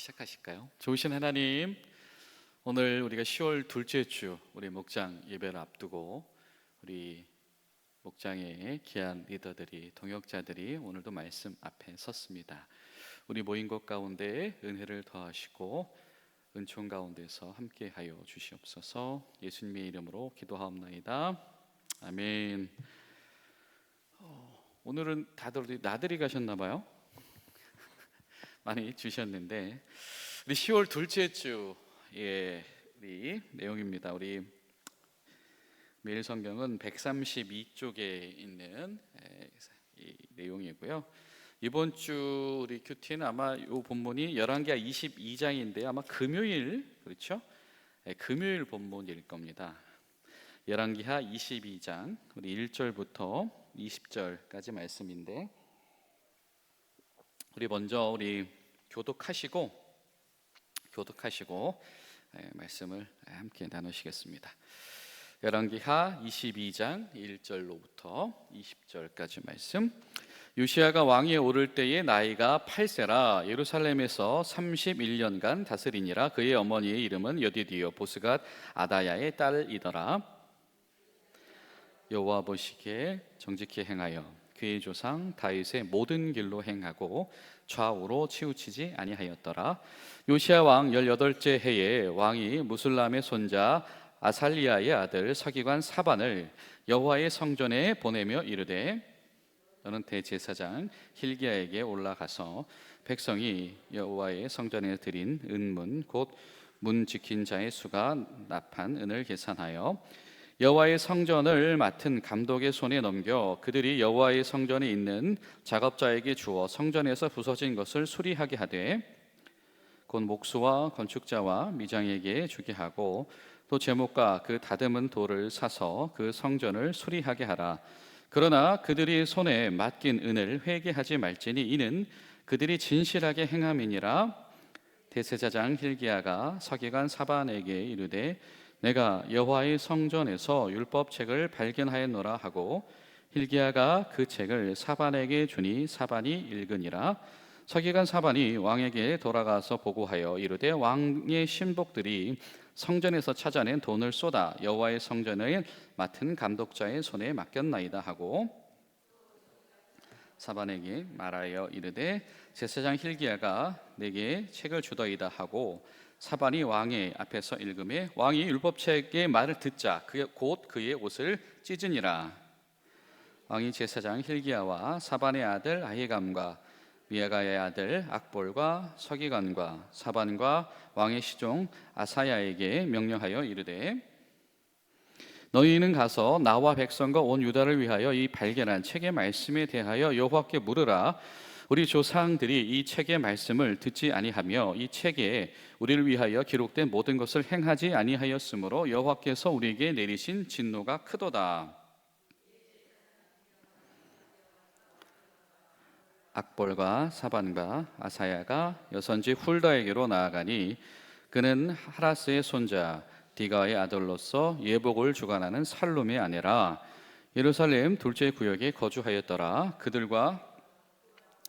시작하실까요? 좋으신 하나님, 오늘 우리가 10월 둘째 주 우리 목장 예배를 앞두고 우리 목장의 귀한 리더들이, 동역자들이 오늘도 말씀 앞에 섰습니다. 우리 모인 곳 가운데 은혜를 더하시고 은총 가운데서 함께하여 주시옵소서. 예수님의 이름으로 기도하옵나이다. 아멘. 오늘은 다들 어디 나들이 가셨나 봐요. 많이 주셨는데 우리 10월 둘째 주의 우리 내용입니다. 우리 매일 성경은 132쪽에 있는 이 내용이고요. 이번 주 우리 큐티는 아마 이 본문이 열왕기하 22장인데 아마 금요일, 그렇죠? 금요일 본문일 겁니다. 열왕기하 22장 우리 1절부터 20절까지 말씀인데, 우리 먼저 우리 교독하시고 말씀을 함께 나누시겠습니다. 열왕기하 22장 1절로부터 20절까지 말씀. 요시야가 왕위에 오를 때에 나이가 8세라 예루살렘에서 31년간 다스리니라. 그의 어머니의 이름은 여디디요 보스갓 아다야의 딸이더라. 여호와 보시기에 정직히 행하여 그의 조상 다윗의 모든 길로 행하고 좌우로 치우치지 아니하였더라. 요시야 왕 18째 해에 왕이 무술람의 손자 아살리야의 아들 서기관 사반을 여호와의 성전에 보내며 이르되, 너는 대제사장 hil기야에게 올라가서 백성이 여호와의 성전에 드린 은문 곧 문 지킨 자의 수가 납한 은을 계산하여 여호와의 성전을 맡은 감독의 손에 넘겨 그들이 여호와의 성전에 있는 작업자에게 주어 성전에서 부서진 것을 수리하게 하되, 곧 목수와 건축자와 미장에게 주게 하고 또 제목과 그 다듬은 돌을 사서 그 성전을 수리하게 하라. 그러나 그들이 손에 맡긴 은을 회개하지 말지니 이는 그들이 진실하게 행함이니라. 대제사장 hil기야가 서기관 사반에게 이르되, 내가 여호와의 성전에서 율법책을 발견하였노라 하고 hil기야가 그 책을 사반에게 주니 사반이 읽으니라. 서기관 사반이 왕에게 돌아가서 보고하여 이르되, 왕의 신복들이 성전에서 찾아낸 돈을 쏟아 여호와의 성전을 맡은 감독자의 손에 맡겼나이다 하고 사반에게 말하여 이르되, 제사장 hil기야가 내게 책을 주더이다 하고 사반이 왕의 앞에서 읽음에 왕이 율법책의 말을 듣자 곧 그의 옷을 찢으니라. 왕이 제사장 hil기야와 사반의 아들 아히감과 미아가의 아들 악볼과 서기관과 사반과 왕의 시종 아사야에게 명령하여 이르되, 너희는 가서 나와 백성과 온 유다를 위하여 이 발견한 책의 말씀에 대하여 여호와께 물으라. 우리 조상들이 이 책의 말씀을 듣지 아니하며 이 책에 우리를 위하여 기록된 모든 것을 행하지 아니하였으므로 여호와께서 우리에게 내리신 진노가 크도다. 악볼과 사반과 아사야가 여선지 훌다에게로 나아가니 그는 하라스의 손자 디가의 아들로서 예복을 주관하는 살룸의 아내라. 예루살렘 둘째 구역에 거주하였더라.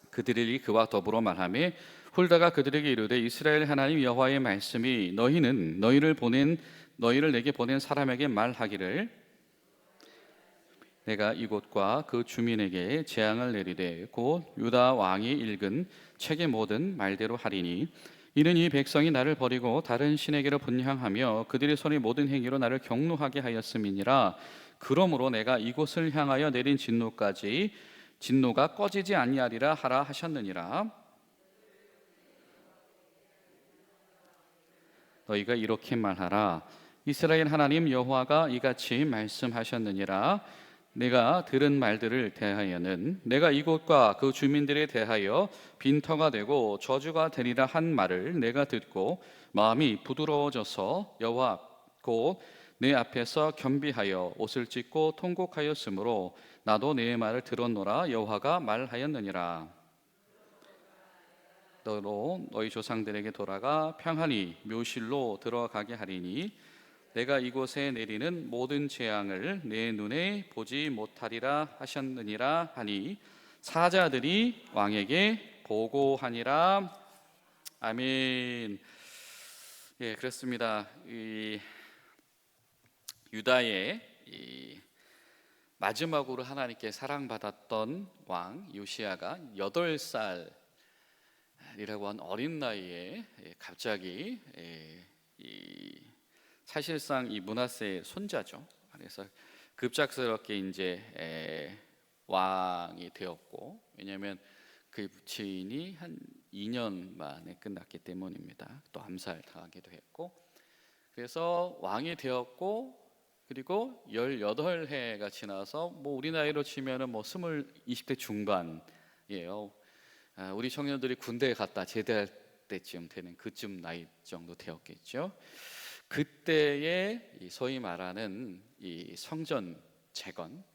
그들이 그와 더불어 말하며 훌다가 그들에게 이르되, 이스라엘 하나님 여호와의 말씀이 너희는 너희를 내게 보낸 사람에게 말하기를, 내가 이곳과 그 주민에게 재앙을 내리되 곧 유다 왕이 읽은 책의 모든 말대로 하리니, 이는 이 백성이 나를 버리고 다른 신에게로 분향하며 그들의 손의 모든 행위로 나를 경노하게 하였음이니라. 그러므로 내가 이곳을 향하여 내린 진노가 꺼지지 아니하리라 하라 하셨느니라. 너희가 이렇게 말하라. 이스라엘 하나님 여호와가 이같이 말씀하셨느니라. 내가 들은 말들을 대하여는 내가 이곳과 그 주민들에 대하여 빈터가 되고 저주가 되리라 한 말을 내가 듣고 마음이 부드러워져서 여호와 곧 내 앞에서 겸비하여 옷을 찢고 통곡하였으므로 나도 내 말을 들었노라. 여호와가 말하였느니라. 너로 너희 조상들에게 돌아가 평안히 묘실로 들어가게 하리니 내가 이곳에 내리는 모든 재앙을 내 눈에 보지 못하리라 하셨느니라 하니 사자들이 왕에게 보고하니라. 아멘. 예, 그렇습니다. 이 유다의 마지막으로 하나님께 사랑받았던 왕 요시야가 8살이라고 한 어린 나이에 갑자기 사실상 이 므낫세의 손자죠. 그래서 급작스럽게 이제 왕이 되었고, 왜냐하면 그의 부친이 한 2년 만에 끝났기 때문입니다. 또 암살 당하기도 했고, 그래서 왕이 되었고, 그리고 18해가 지나서 뭐 우리 나이로 치면은 뭐 20대 중반이에요. 우리 청년들이 군대에 갔다 제대할 때쯤 되는 그쯤 나이 정도 되었겠죠. 그때에 소위 말하는 이 성전 재건,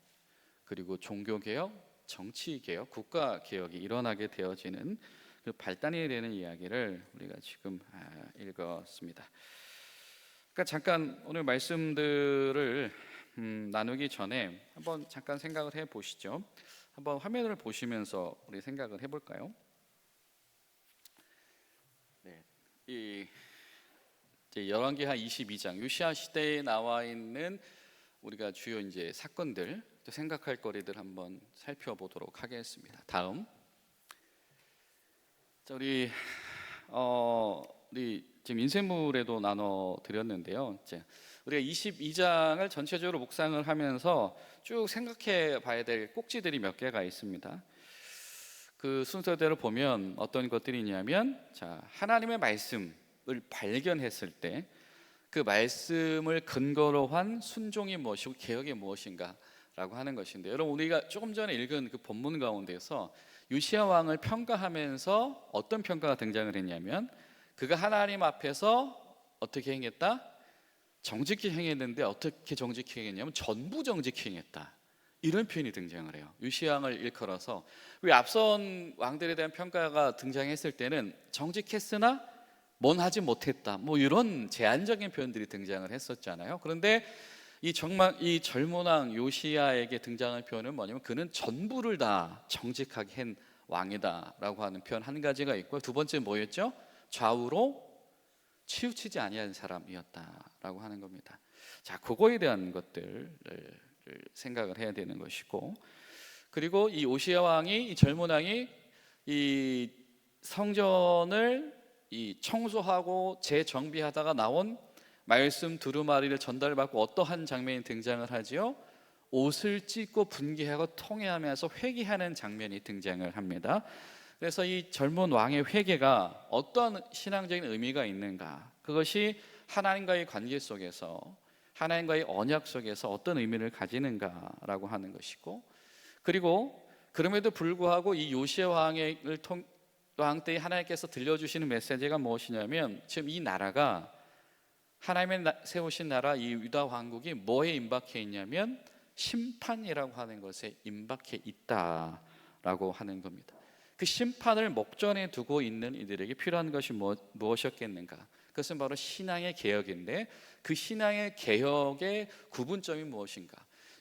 그리고 종교개혁, 정치개혁, 국가개혁이 일어나게 되어지는 그 발단이 되는 이야기를 우리가 지금 읽었습니다. 그러니까 잠깐 오늘 말씀들을 나누기 전에 한번 잠깐 생각을 해보시죠. 한번 화면을 보시면서 우리 생각을 해볼까요? 네, 이 열왕기하 22장 요시야 시대에 나와 있는 우리가 주요 이제 사건들, 또 생각할 거리들 한번 살펴보도록 하겠습니다. 다음, 자, 우리 지금 인쇄물에도 나눠 드렸는데요. 우리가 22장을 전체적으로 묵상을 하면서 쭉 생각해 봐야 될 꼭지들이 몇 개가 있습니다. 그 순서대로 보면 어떤 것들이 있냐면, 자, 하나님의 말씀을 발견했을 때 그 말씀을 근거로 한 순종이 무엇이고 개혁이 무엇인가 라고 하는 것인데, 여러분 우리가 조금 전에 읽은 그 본문 가운데서 요시야 왕을 평가하면서 어떤 평가가 등장을 했냐면, 그가 하나님 앞에서 어떻게 행했다? 정직히 행했는데 어떻게 정직히 행했냐면 전부 정직히 행했다, 이런 표현이 등장을 해요. 요시야 왕을 일컬어서. 우리 앞선 왕들에 대한 평가가 등장했을 때는 정직했으나 뭔 하지 못했다, 뭐 이런 제한적인 표현들이 등장을 했었잖아요. 그런데 이 젊은 왕 요시야에게 등장한 표현은 뭐냐면, 그는 전부를 다 정직하게 한 왕이다라고 하는 표현 한 가지가 있고, 두 번째 뭐였죠? 좌우로 치우치지 아니한 사람이었다라고 하는 겁니다. 자, 그거에 대한 것들을 생각을 해야 되는 것이고, 그리고 이 요시야 왕이, 이 젊은 왕이 이 성전을 청소하고 재정비하다가 나온 말씀 두루마리를 전달받고 어떠한 장면이 등장을 하지요? 옷을 찢고 분개하고 통회하면서 회개하는 장면이 등장을 합니다. 그래서 이 젊은 왕의 회개가 어떤 신앙적인 의미가 있는가, 그것이 하나님과의 관계 속에서, 하나님과의 언약 속에서 어떤 의미를 가지는가라고 하는 것이고, 그리고 그럼에도 불구하고 이 요시야 왕 때 하나님께서 들려주시는 메시지가 무엇이냐면, 지금 이 나라가, 하나님의 세우신 나라 이 유다 왕국이 뭐에 임박해 있냐면 심판이라고 하는 것에 임박해 있다라고 하는 겁니다. 그 심판을 목전에 두고 있는 이들에게 필요한 것이 무엇이었겠는가? 그것은 바로 신앙의 개혁인데, 그 신앙의 개혁의 구분점이 무엇인가?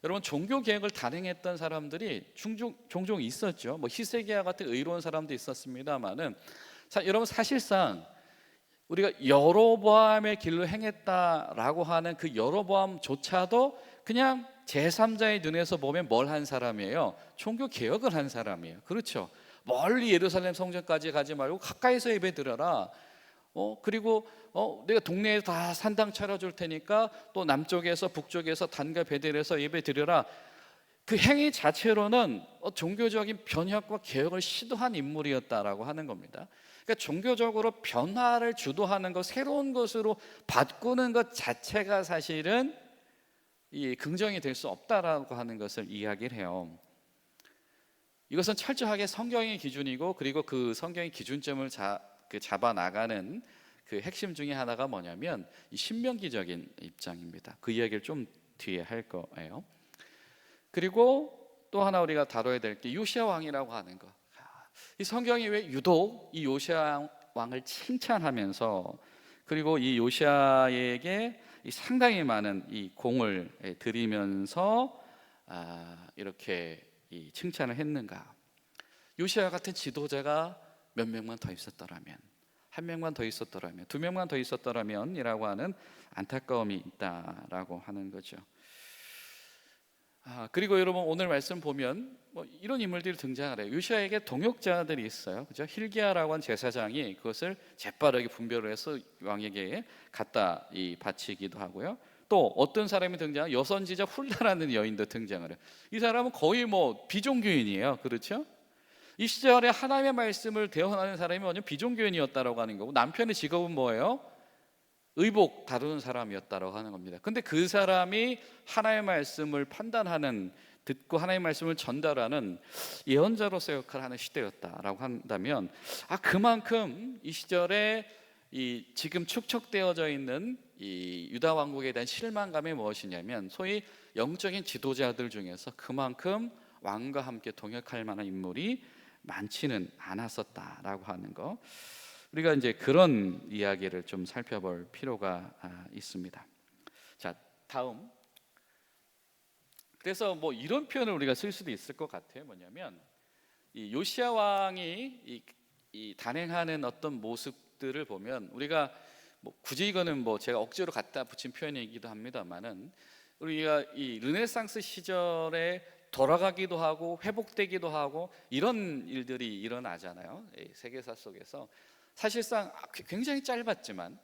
여러분, 종교 개혁을 단행했던 사람들이 종종 있었죠. 뭐 히스기야 같은 의로운 사람도 있었습니다만은, 여러분 사실상 우리가 여로보암의 길로 행했다라고 하는 그 여로보암조차도 그냥 제3자의 눈에서 보면 뭘 한 사람이에요? 종교 개혁을 한 사람이에요. 그렇죠? 멀리 예루살렘 성전까지 가지 말고 가까이서 예배드려라. 그리고 내가 동네에 다 산당 차려줄 테니까 또 남쪽에서 북쪽에서 단과 베델에서 예배드려라. 그 행위 자체로는 종교적인 변혁과 개혁을 시도한 인물이었다라고 하는 겁니다. 그러니까 종교적으로 변화를 주도하는 것, 새로운 것으로 바꾸는 것 자체가 사실은 긍정이 될 수 없다라고 하는 것을 이야기를 해요. 이것은 철저하게 성경의 기준이고, 그리고 그 성경의 기준점을 잡아 나가는 그 핵심 중에 하나가 뭐냐면 이 신명기적인 입장입니다. 그 이야기를 좀 뒤에 할 거예요. 그리고 또 하나 우리가 다뤄야 될 게 요시야 왕이라고 하는 것. 이 성경이 왜 유독 이 요시야 왕을 칭찬하면서, 그리고 이 요시야에게 상당히 많은 이 공을 드리면서 이렇게 칭찬을 했는가? 요시야 같은 지도자가 몇 명만 더 있었더라면, 한 명만 더 있었더라면, 두 명만 더 있었더라면이라고 하는 안타까움이 있다라고 하는 거죠. 그리고 여러분 오늘 말씀 보면 뭐 이런 인물들이 등장을 해요. 요시아에게 동역자들이 있어요. 그죠? hil기야라고 하는 제사장이 그것을 재빠르게 분별을 해서 왕에게 갖다 바치기도 하고요. 또 어떤 사람이 등장한 여선지자 훌다라는 여인도 등장을 해요. 이 사람은 거의 뭐 비종교인이에요. 그렇죠? 이 시절에 하나님의 말씀을 대언하는 사람이 완전 비종교인이었다라고 하는 거고, 남편의 직업은 뭐예요? 의복 다루는 사람이었다라고 하는 겁니다. 근데 그 사람이 하나님의 말씀을 판단하는, 듣고 하나님의 말씀을 전달하는 예언자로서 역할을 하는 시대였다라고 한다면, 그만큼 이 시절에 이 지금 축적되어져 있는 이 유다 왕국에 대한 실망감이 무엇이냐면, 소위 영적인 지도자들 중에서 그만큼 왕과 함께 동역할 만한 인물이 많지는 않았었다라고 하는 거, 우리가 이제 그런 이야기를 좀 살펴볼 필요가 있습니다. 자, 다음. 그래서 뭐 이런 표현을 우리가 쓸 수도 있을 것 같아요. 뭐냐면 이 요시야 왕이 이 단행하는 어떤 모습들을 보면, 우리가 뭐 굳이 이거는 뭐 제가 억지로 갖다 붙인 표현이기도 합니다만은, 우리가 이 르네상스 시절에 돌아가기도 하고 회복되기도 하고 이런 일들이 일어나잖아요. 세계사 속에서 사실상 굉장히 짧았지만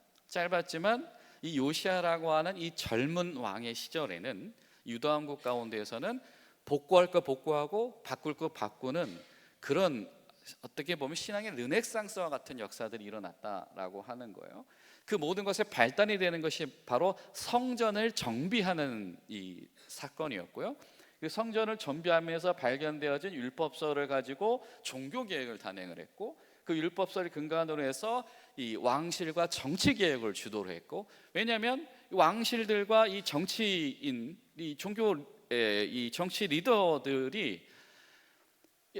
이 요시아라고 하는 이 젊은 왕의 시절에는 유다 왕국 가운데에서는 복구할 거 복구하고 바꿀 거 바꾸는 그런, 어떻게 보면 신앙의 르네상스와 같은 역사들이 일어났다라고 하는 거예요. 그 모든 것의 발단이 되는 것이 바로 성전을 정비하는 이 사건이었고요. 그 성전을 정비하면서 발견되어진 율법서를 가지고 종교 개혁을 단행을 했고, 그 율법서를 근간으로 해서 이 왕실과 정치 개혁을 주도를 했고, 왜냐하면 왕실들과 이 정치인, 이 종교의 이 정치 리더들이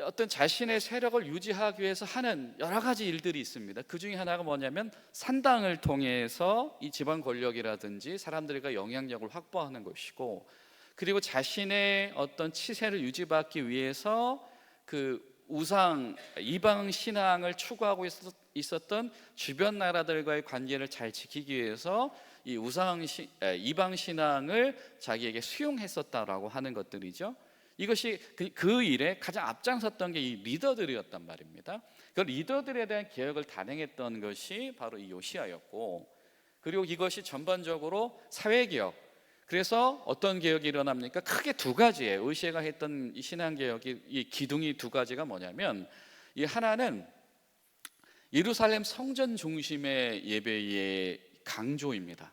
어떤 자신의 세력을 유지하기 위해서 하는 여러 가지 일들이 있습니다. 그 중에 하나가 뭐냐면 산당을 통해서 이 지방 권력이라든지 사람들과 영향력을 확보하는 것이고, 그리고 자신의 어떤 치세를 유지받기 위해서 그 우상 이방 신앙을 추구하고 있었던 주변 나라들과의 관계를 잘 지키기 위해서 이 이방 신앙을 자기에게 수용했었다라고 하는 것들이죠. 이것이 그 일에 가장 앞장섰던 게 이 리더들이었단 말입니다. 그 리더들에 대한 개혁을 단행했던 것이 바로 이 요시아였고, 그리고 이것이 전반적으로 사회개혁, 그래서 어떤 개혁이 일어납니까? 크게 두 가지예요. 요시아가 했던 이 신앙개혁이, 이 기둥이 두 가지가 뭐냐면, 이 하나는 예루살렘 성전 중심의 예배의 강조입니다.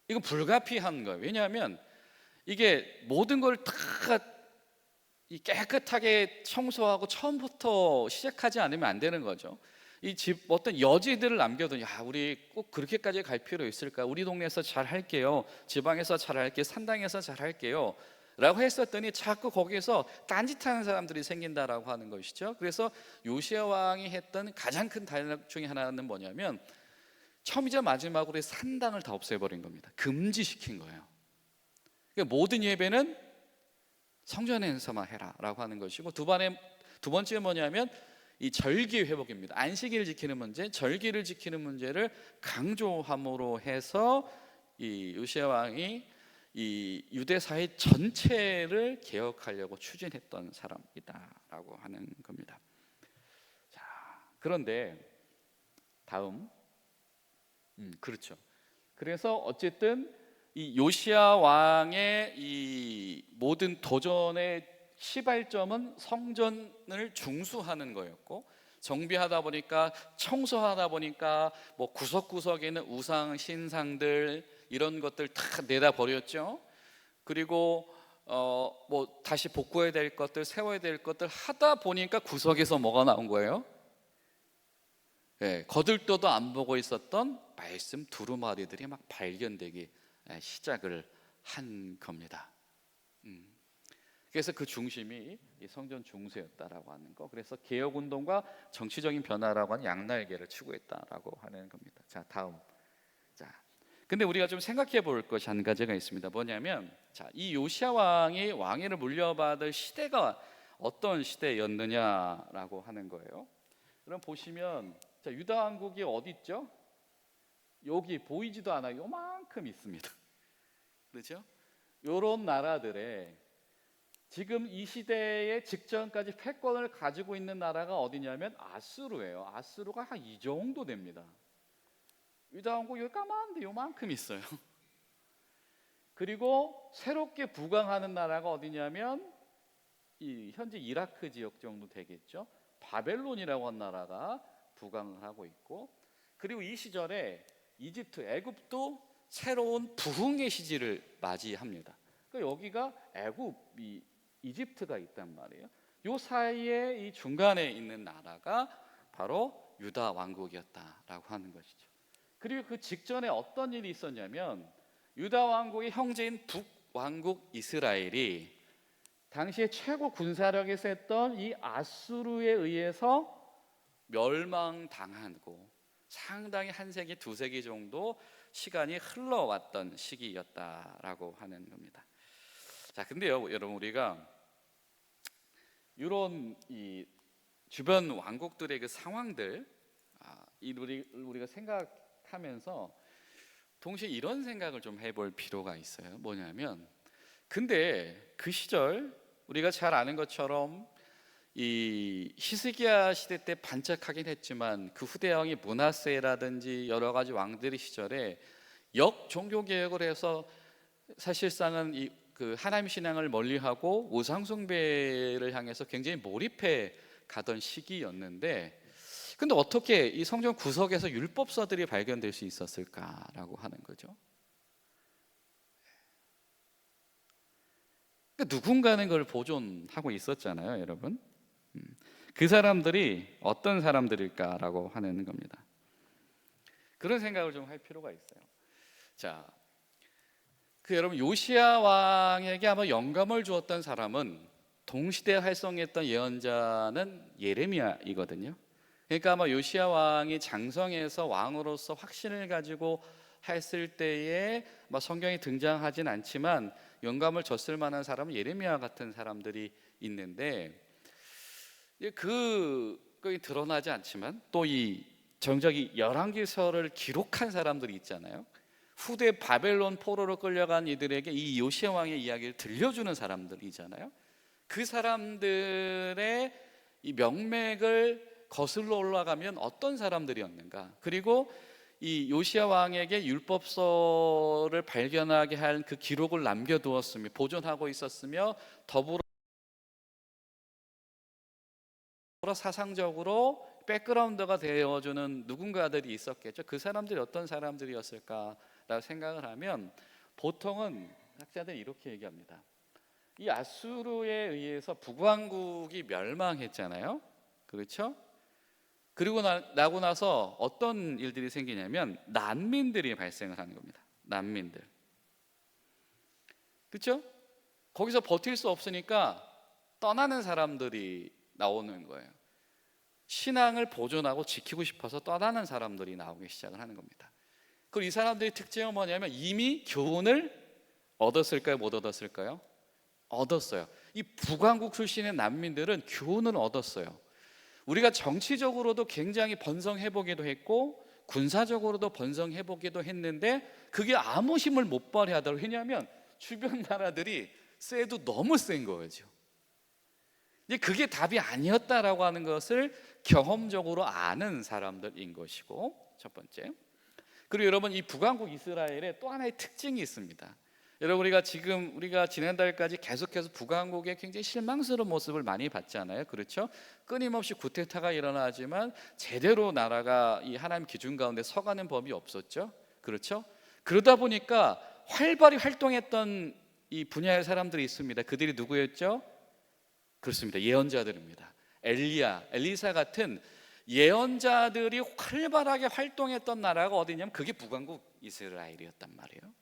이건 불가피한 거예요. 왜냐하면 이게 모든 걸 다 깨끗하게 청소하고 처음부터 시작하지 않으면 안 되는 거죠. 이 집 어떤 여지들을 남겨두니, 우리 꼭 그렇게까지 갈 필요 있을까? 우리 동네에서 잘 할게요, 지방에서 잘 할게요, 산당에서 잘 할게요 라고 했었더니 자꾸 거기에서 딴짓하는 사람들이 생긴다라고 하는 것이죠. 그래서 요시아 왕이 했던 가장 큰 단역 중에 하나는 뭐냐면, 처음이자 마지막으로 산당을 다 없애버린 겁니다. 금지시킨 거예요. 그러니까 모든 예배는 성전에서만 해라 라고 하는 것이고, 두 번째 뭐냐면 이 절기 회복입니다. 안식일을 지키는 문제, 절기를 지키는 문제를 강조함으로 해서 이 요시아 왕이 이 유대 사회 전체를 개혁하려고 추진했던 사람이다라고 하는 겁니다. 자, 그런데 다음, 그렇죠. 그래서 어쨌든 이 요시아 왕의 이 모든 도전의 시발점은 성전을 중수하는 거였고, 정비하다 보니까, 청소하다 보니까 뭐 구석구석에 있는 우상 신상들 이런 것들 다 내다 버렸죠. 그리고 뭐 다시 복구해야 될 것들, 세워야 될 것들 하다 보니까 구석에서 뭐가 나온 거예요? 거들떠도 안 보고 있었던 말씀 두루마리들이 막 발견되기 시작을 한 겁니다. 그래서 그 중심이 이 성전 중수였다라고 하는 거. 그래서 개혁 운동과 정치적인 변화라고 하는 양날개를 추구했다라고 하는 겁니다. 자, 다음. 자, 근데 우리가 좀 생각해 볼 것이 한 가지가 있습니다. 뭐냐면, 자, 이 요시아 왕이 왕위를 물려받을 시대가 어떤 시대였느냐라고 하는 거예요. 그럼 보시면 자, 유다 왕국이 어디 있죠? 여기 보이지도 않아요. 요만큼 있습니다. 그렇죠? 요런 나라들에 지금 이 시대의 직전까지 패권을 가지고 있는 나라가 어디냐면 아수르예요. 아수르가 한 이 정도 됩니다. 유다 왕국 여기 까만데 요만큼 있어요. 그리고 새롭게 부강하는 나라가 어디냐면 이 현재 이라크 지역 정도 되겠죠. 바벨론이라고 한 나라가 부강을 하고 있고, 그리고 이 시절에 이집트, 애굽도 새로운 부흥의 시기를 맞이합니다. 그러니까 여기가 애굽, 이집트가 있단 말이에요. 요 사이에 이 중간에 있는 나라가 바로 유다 왕국이었다라고 하는 것이죠. 그리고 그 직전에 어떤 일이 있었냐면 유다 왕국의 형제인 북왕국 이스라엘이 당시에 최고 군사력이 셌던 이 아수르에 의해서 멸망당하고 상당히 한 세기, 두 세기 정도 시간이 흘러왔던 시기였다라고 하는 겁니다. 자, 근데요, 여러분, 우리가 이런 이 주변 왕국들의 그 상황들, 우리가 생각하면서 동시에 이런 생각을 좀 해볼 필요가 있어요. 뭐냐면, 근데 그 시절 우리가 잘 아는 것처럼 이 히스기야 시대 때 반짝하긴 했지만 그 후대 왕이 므낫세라든지 여러 가지 왕들의 시절에 종교 개혁을 해서 사실상은 그 하나님 신앙을 멀리하고 우상 숭배를 향해서 굉장히 몰입해 가던 시기였는데, 근데 어떻게 이 성전 구석에서 율법서들이 발견될 수 있었을까라고 하는 거죠. 그러니까 누군가는 그걸 보존하고 있었잖아요, 여러분. 그 사람들이 어떤 사람들일까라고 하는 겁니다. 그런 생각을 좀 할 필요가 있어요. 자, 여러분, 요시야 왕에게 아마 영감을 주었던 사람은 동시대에 활성했던 예언자는 예레미야이거든요. 그러니까 아마 요시야 왕이 장성해서 왕으로서 확신을 가지고 했을 때에 성경에 등장하진 않지만 영감을 줬을 만한 사람은 예레미야 같은 사람들이 있는데, 그게 드러나지 않지만 또 이 정작 열왕기서를 기록한 사람들이 있잖아요. 후대 바벨론 포로로 끌려간 이들에게 이 요시야 왕의 이야기를 들려주는 사람들이잖아요. 그 사람들의 이 명맥을 거슬러 올라가면 어떤 사람들이었는가, 그리고 이 요시야 왕에게 율법서를 발견하게 한 그 기록을 남겨두었으며 보존하고 있었으며 더불어 사상적으로 백그라운드가 되어주는 누군가들이 있었겠죠. 그 사람들이 어떤 사람들이었을까라고 생각을 하면 보통은 학자들이 이렇게 얘기합니다. 이 아수르에 의해서 북왕국이 멸망했잖아요. 그렇죠? 그리고 나고 나서 어떤 일들이 생기냐면 난민들이 발생을 하는 겁니다. 난민들. 그렇죠? 거기서 버틸 수 없으니까 떠나는 사람들이 나오는 거예요. 신앙을 보존하고 지키고 싶어서 떠나는 사람들이 나오기 시작을 하는 겁니다. 그리고 이 사람들의 특징은 뭐냐면 이미 교훈을 얻었을까요? 못 얻었을까요? 얻었어요. 이 북왕국 출신의 난민들은 교훈을 얻었어요. 우리가 정치적으로도 굉장히 번성해보기도 했고 군사적으로도 번성해보기도 했는데 그게 아무 힘을 못 발휘하더라고요. 왜냐하면 주변 나라들이 세도 너무 센 거죠. 이제 그게 답이 아니었다라고 하는 것을 경험적으로 아는 사람들인 것이고, 첫 번째. 그리고 여러분, 이 북왕국 이스라엘에 또 하나의 특징이 있습니다. 여러분, 우리가 지난달까지 계속해서 북왕국의 굉장히 실망스러운 모습을 많이 봤잖아요. 그렇죠? 끊임없이 쿠데타가 일어나지만 제대로 나라가 이 하나님 기준 가운데 서가는 법이 없었죠. 그렇죠? 그러다 보니까 활발히 활동했던 이 분야의 사람들이 있습니다. 그들이 누구였죠? 그렇습니다. 예언자들입니다. 엘리사 같은 예언자들이 활발하게 활동했던 나라가 어디냐면 그게 북왕국 이스라엘이었단 말이에요.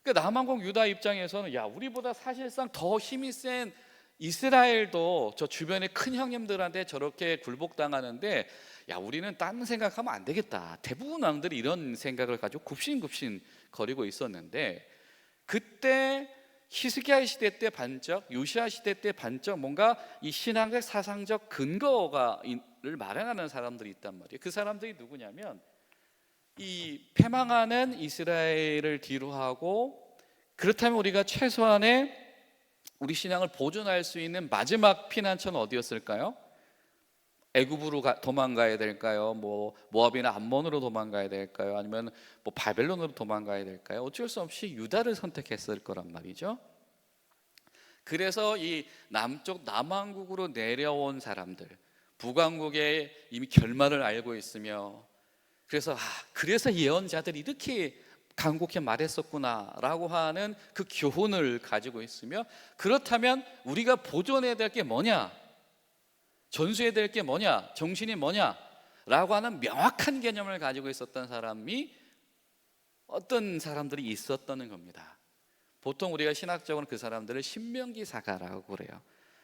그러니까 남왕국 유다 입장에서는 우리보다 사실상 더 힘이 센 이스라엘도 저 주변의 큰 형님들한테 저렇게 굴복당하는데 우리는 딴 생각하면 안 되겠다. 대부분 왕들이 이런 생각을 가지고 굽신굽신 거리고 있었는데, 그때 히스기야 시대 때 반짝, 요시야 시대 때 반짝 뭔가 이 신앙적 사상적 근거가 왕을 마련하는 사람들이 있단 말이에요. 그 사람들이 누구냐면 이 패망하는 이스라엘을 뒤로하고, 그렇다면 우리가 최소한의 우리 신앙을 보존할 수 있는 마지막 피난처는 어디였을까요? 애굽으로 도망가야 될까요? 모압이나 암몬으로 도망가야 될까요? 아니면 바벨론으로 도망가야 될까요? 어쩔 수 없이 유다를 선택했을 거란 말이죠. 그래서 이 남쪽 남왕국으로 내려온 사람들, 북왕국의 이미 결말을 알고 있으며, 그래서 예언자들이 이렇게 간곡히 말했었구나라고 하는 그 교훈을 가지고 있으며, 그렇다면 우리가 보존해야 될 게 뭐냐, 전수해야 될 게 뭐냐, 정신이 뭐냐 라고 하는 명확한 개념을 가지고 있었던 사람이 어떤 사람들이 있었다는 겁니다. 보통 우리가 신학적으로 그 사람들을 신명기사가라고 그래요.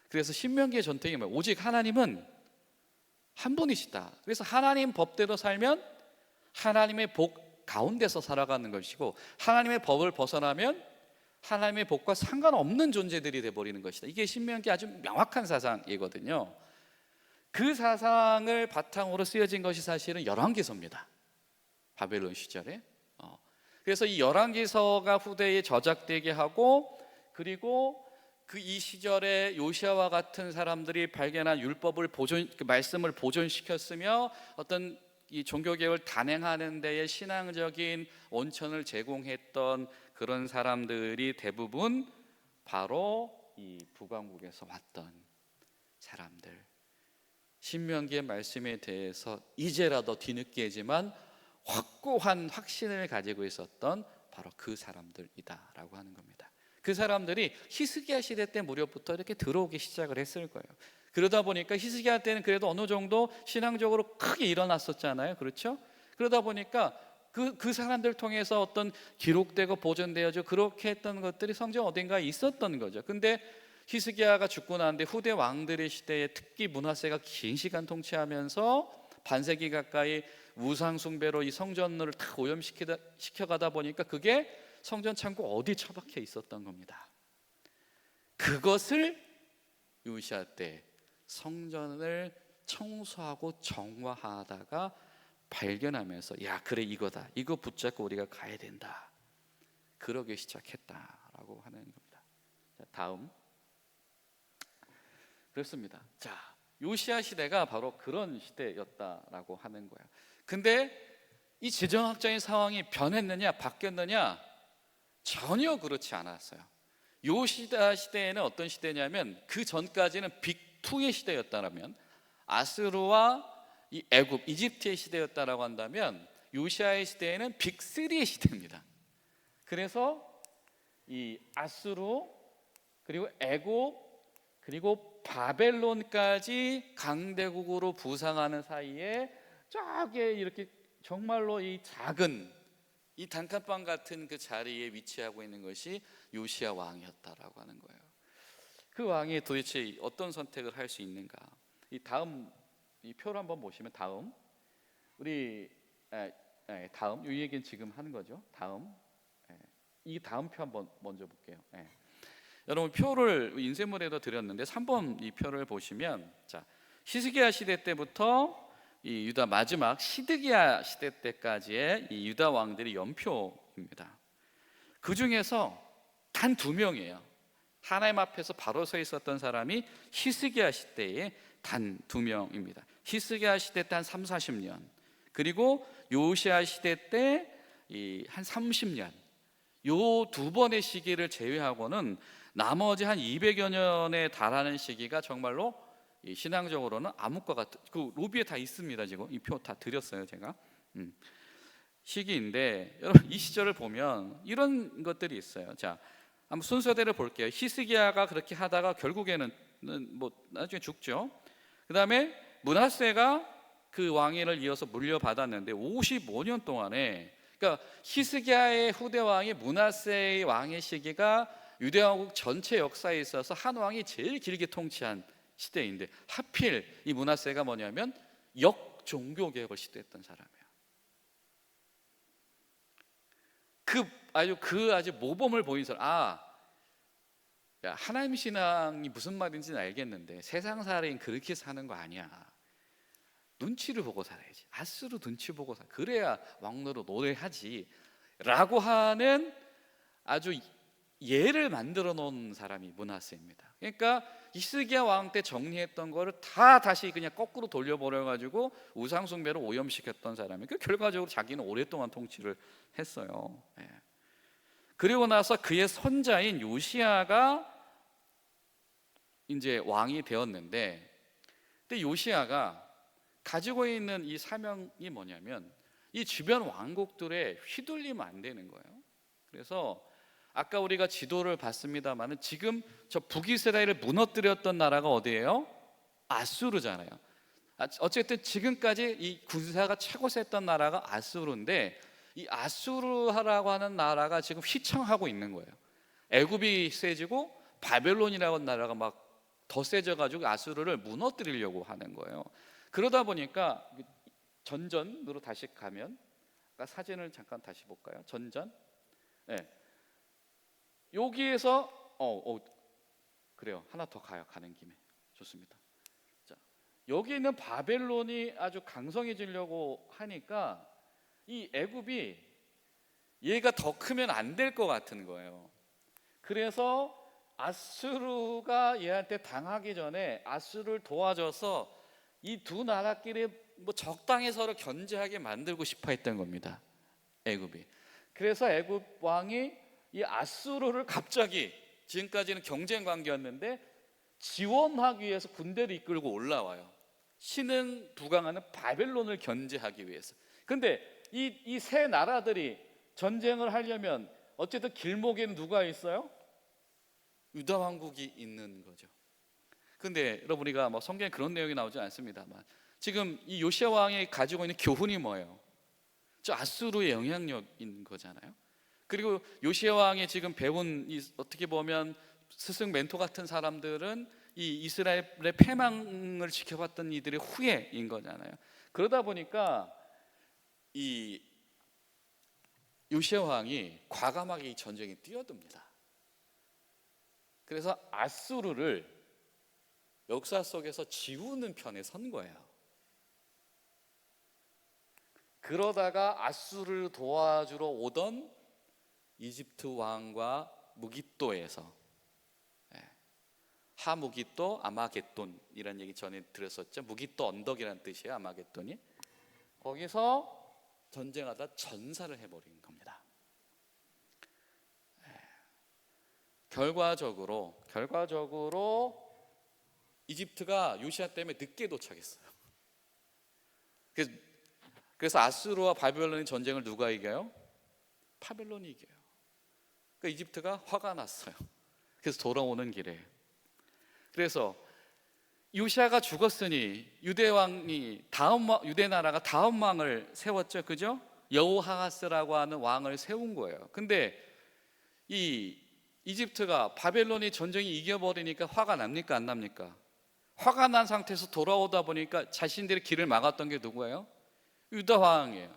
그래서 신명기의 전통이 뭐예요? 오직 하나님은 한 분이시다. 그래서 하나님 법대로 살면 하나님의 복 가운데서 살아가는 것이고, 하나님의 법을 벗어나면 하나님의 복과 상관없는 존재들이 되어버리는 것이다. 이게 신명기 아주 명확한 사상이거든요. 그 사상을 바탕으로 쓰여진 것이 사실은 열왕기서입니다. 바벨론 시절에. 그래서 이 열왕기서가 후대에 저작되게 하고, 그리고 이 시절에 요시아와 같은 사람들이 발견한 율법을 그 말씀을 보존시켰으며 어떤 이 종교개혁을 단행하는 데에 신앙적인 원천을 제공했던 그런 사람들이 대부분 바로 이 북왕국에서 왔던 사람들, 신명기의 말씀에 대해서 이제라도 뒤늦게지만 확고한 확신을 가지고 있었던 바로 그 사람들이다라고 하는 겁니다. 그 사람들이 히스기야 시대 때 무렵부터 이렇게 들어오기 시작을 했을 거예요. 그러다 보니까 히스기야 때는 그래도 어느 정도 신앙적으로 크게 일어났었잖아요. 그렇죠? 그러다 보니까 그 사람들 통해서 어떤 기록되고 보존되어져 그렇게 했던 것들이 성경 어딘가에 있었던 거죠. 근데 히스기야가 죽고 난 뒤 후대 왕들의 시대에, 특히 므낫세가 긴 시간 통치하면서 반세기 가까이 우상 숭배로 이 성전을 다 오염시켜가다 보니까 그게 성전 창고 어디 처박혀 있었던 겁니다. 그것을 요시야 때 성전을 청소하고 정화하다가 발견하면서, 야 그래 이거다, 이거 붙잡고 우리가 가야 된다, 그러기 시작했다라고 하는 겁니다. 자, 다음. 그렇습니다. 자, 요시야 시대가 바로 그런 시대였다라고 하는 거예요. 근데 이 재정학적인 상황이 변했느냐 바뀌었느냐? 전혀 그렇지 않았어요. 요시야 시대에는 어떤 시대냐면, 그 전까지는 빅2의 시대였다면, 아수르와 이 애굽, 이집트의 시대였다라고 한다면, 요시야의 시대에는 빅3의 시대입니다. 그래서 이 아수르, 그리고 애굽, 그리고 바벨론까지 강대국으로 부상하는 사이에 저기 이렇게 정말로 이 작은 이 단칸방 같은 그 자리에 위치하고 있는 것이 요시야 왕이었다라고 하는 거예요. 그 왕이 도대체 어떤 선택을 할 수 있는가? 이 다음 이 표를 한번 보시면, 다음 다음 이 얘기는 지금 하는 거죠. 다음 이 다음 표 한번 먼저 볼게요. 여러분 표를 인쇄물에도 드렸는데 3번 이 표를 보시면, 자 히스기야 시대 때부터 이 유다 마지막 시드기야 시대 때까지의 이 유다 왕들이 연표입니다. 그 중에서 단 2명이에요. 하나님 앞에서 바로 서 있었던 사람이 히스기야 시대에 단 2명입니다. 히스기야 시대 때 한 30-40년, 그리고 요시야 시대 때 한 30년, 요 2번의 시기를 제외하고는 나머지 한 200여 년에 달하는 시기가 정말로 신앙적으로는 암흑과 같은, 그 로비에 다 있습니다. 지금 이 표 다 드렸어요 제가. 시기인데, 여러분 이 시절을 보면 이런 것들이 있어요. 자, 한번 순서대로 볼게요. 히스기야가 그렇게 하다가 결국에는 나중에 죽죠. 그 다음에 므낫세가 그 왕위를 이어서 물려받았는데 55년 동안에, 그러니까 히스기야의 후대 왕이 므낫세의 왕의 시기가 유대왕국 전체 역사에 있어서 한 왕이 제일 길게 통치한 시대인데, 하필 이 므낫세가 뭐냐면 역종교 개혁을 시도했던 사람이에요. 아주 모범을 보인 사람. 야, 하나님 신앙이 무슨 말인지는 알겠는데 세상 살인 그렇게 사는 거 아니야. 눈치를 보고 살아야지. 아수르 눈치 보고 그래야 왕노로 노래하지. 라고 하는 아주 예를 만들어 놓은 사람이 므낫세입니다. 그러니까 히스기야 왕 때 정리했던 거를 다 다시 그냥 거꾸로 돌려버려 가지고 우상 숭배를 오염시켰던 사람이 그 결과적으로 자기는 오랫동안 통치를 했어요. 예. 그리고 나서 그의 손자인 요시야가 이제 왕이 되었는데, 근데 요시야가 가지고 있는 이 사명이 뭐냐면 이 주변 왕국들에 휘둘리면 안 되는 거예요. 그래서 아까 우리가 지도를 봤습니다만은 지금 저 북이스라엘을 무너뜨렸던 나라가 어디예요? 아수르잖아요. 어쨌든 지금까지 이 군사가 최고 셌던 나라가 아수르인데, 이 아수르라고 하는 나라가 지금 휘청하고 있는 거예요. 애굽이 세지고 바벨론이라고 하는 나라가 막 더 세져가지고 아수르를 무너뜨리려고 하는 거예요. 그러다 보니까 전전으로 다시 가면, 아까 사진을 잠깐 다시 볼까요? 전전. 네. 여기에서 그래요. 하나 더 가요. 가는 김에. 좋습니다. 자, 여기 있는 바벨론이 아주 강성해지려고 하니까 이 애굽이 얘가 더 크면 안 될 것 같은 거예요. 그래서 아수르가 얘한테 당하기 전에 아수르를 도와줘서 이 두 나라끼리 뭐 적당히 서로 견제하게 만들고 싶어 했던 겁니다. 애굽이. 그래서 애굽 왕이 이 아수르를 갑자기, 지금까지는 경쟁 관계였는데 지원하기 위해서 군대를 이끌고 올라와요. 신은 부강하는 바벨론을 견제하기 위해서. 근데 이 세 나라들이 전쟁을 하려면 어쨌든 길목에는 누가 있어요? 유다 왕국이 있는 거죠. 근데 여러분, 우리가 뭐 성경에 그런 내용이 나오지 않습니다만 지금 이 요시야 왕이 가지고 있는 교훈이 뭐예요? 저 아수르의 영향력인 거잖아요. 그리고 요시야 왕이 지금 배운 어떻게 보면 스승 멘토 같은 사람들은 이 이스라엘의 패망을 지켜봤던 이들의 후예인 거잖아요. 그러다 보니까 이 요시야 왕이 과감하게 이 전쟁에 뛰어듭니다. 그래서 아수르를 역사 속에서 지우는 편에 선 거예요. 그러다가 아수르를 도와주러 오던 이집트 왕과 무깃도에서, 하무깃도 아마겟돈이라는 얘기 전에 들었었죠. 무깃도 언덕이라는 뜻이에요. 아마겟돈이. 거기서 전쟁하다 전사를 해버린 겁니다. 결과적으로 이집트가 요시야 때문에 늦게 도착했어요. 그래서 아수르와 바벨론의 전쟁을 누가 이겨요? 바벨론이 이겨요. 그러니까 이집트가 화가 났어요. 그래서 돌아오는 길에, 그래서 요시야가 죽었으니 유대 나라가 다음 왕을 세웠죠, 그죠? 여호하하스라고 하는 왕을 세운 거예요. 근데 이 이집트가 바벨론이 전쟁이 이겨버리니까 화가 납니까, 안 납니까? 화가 난 상태에서 돌아오다 보니까 자신들의 길을 막았던 게 누구예요? 유다 왕이에요.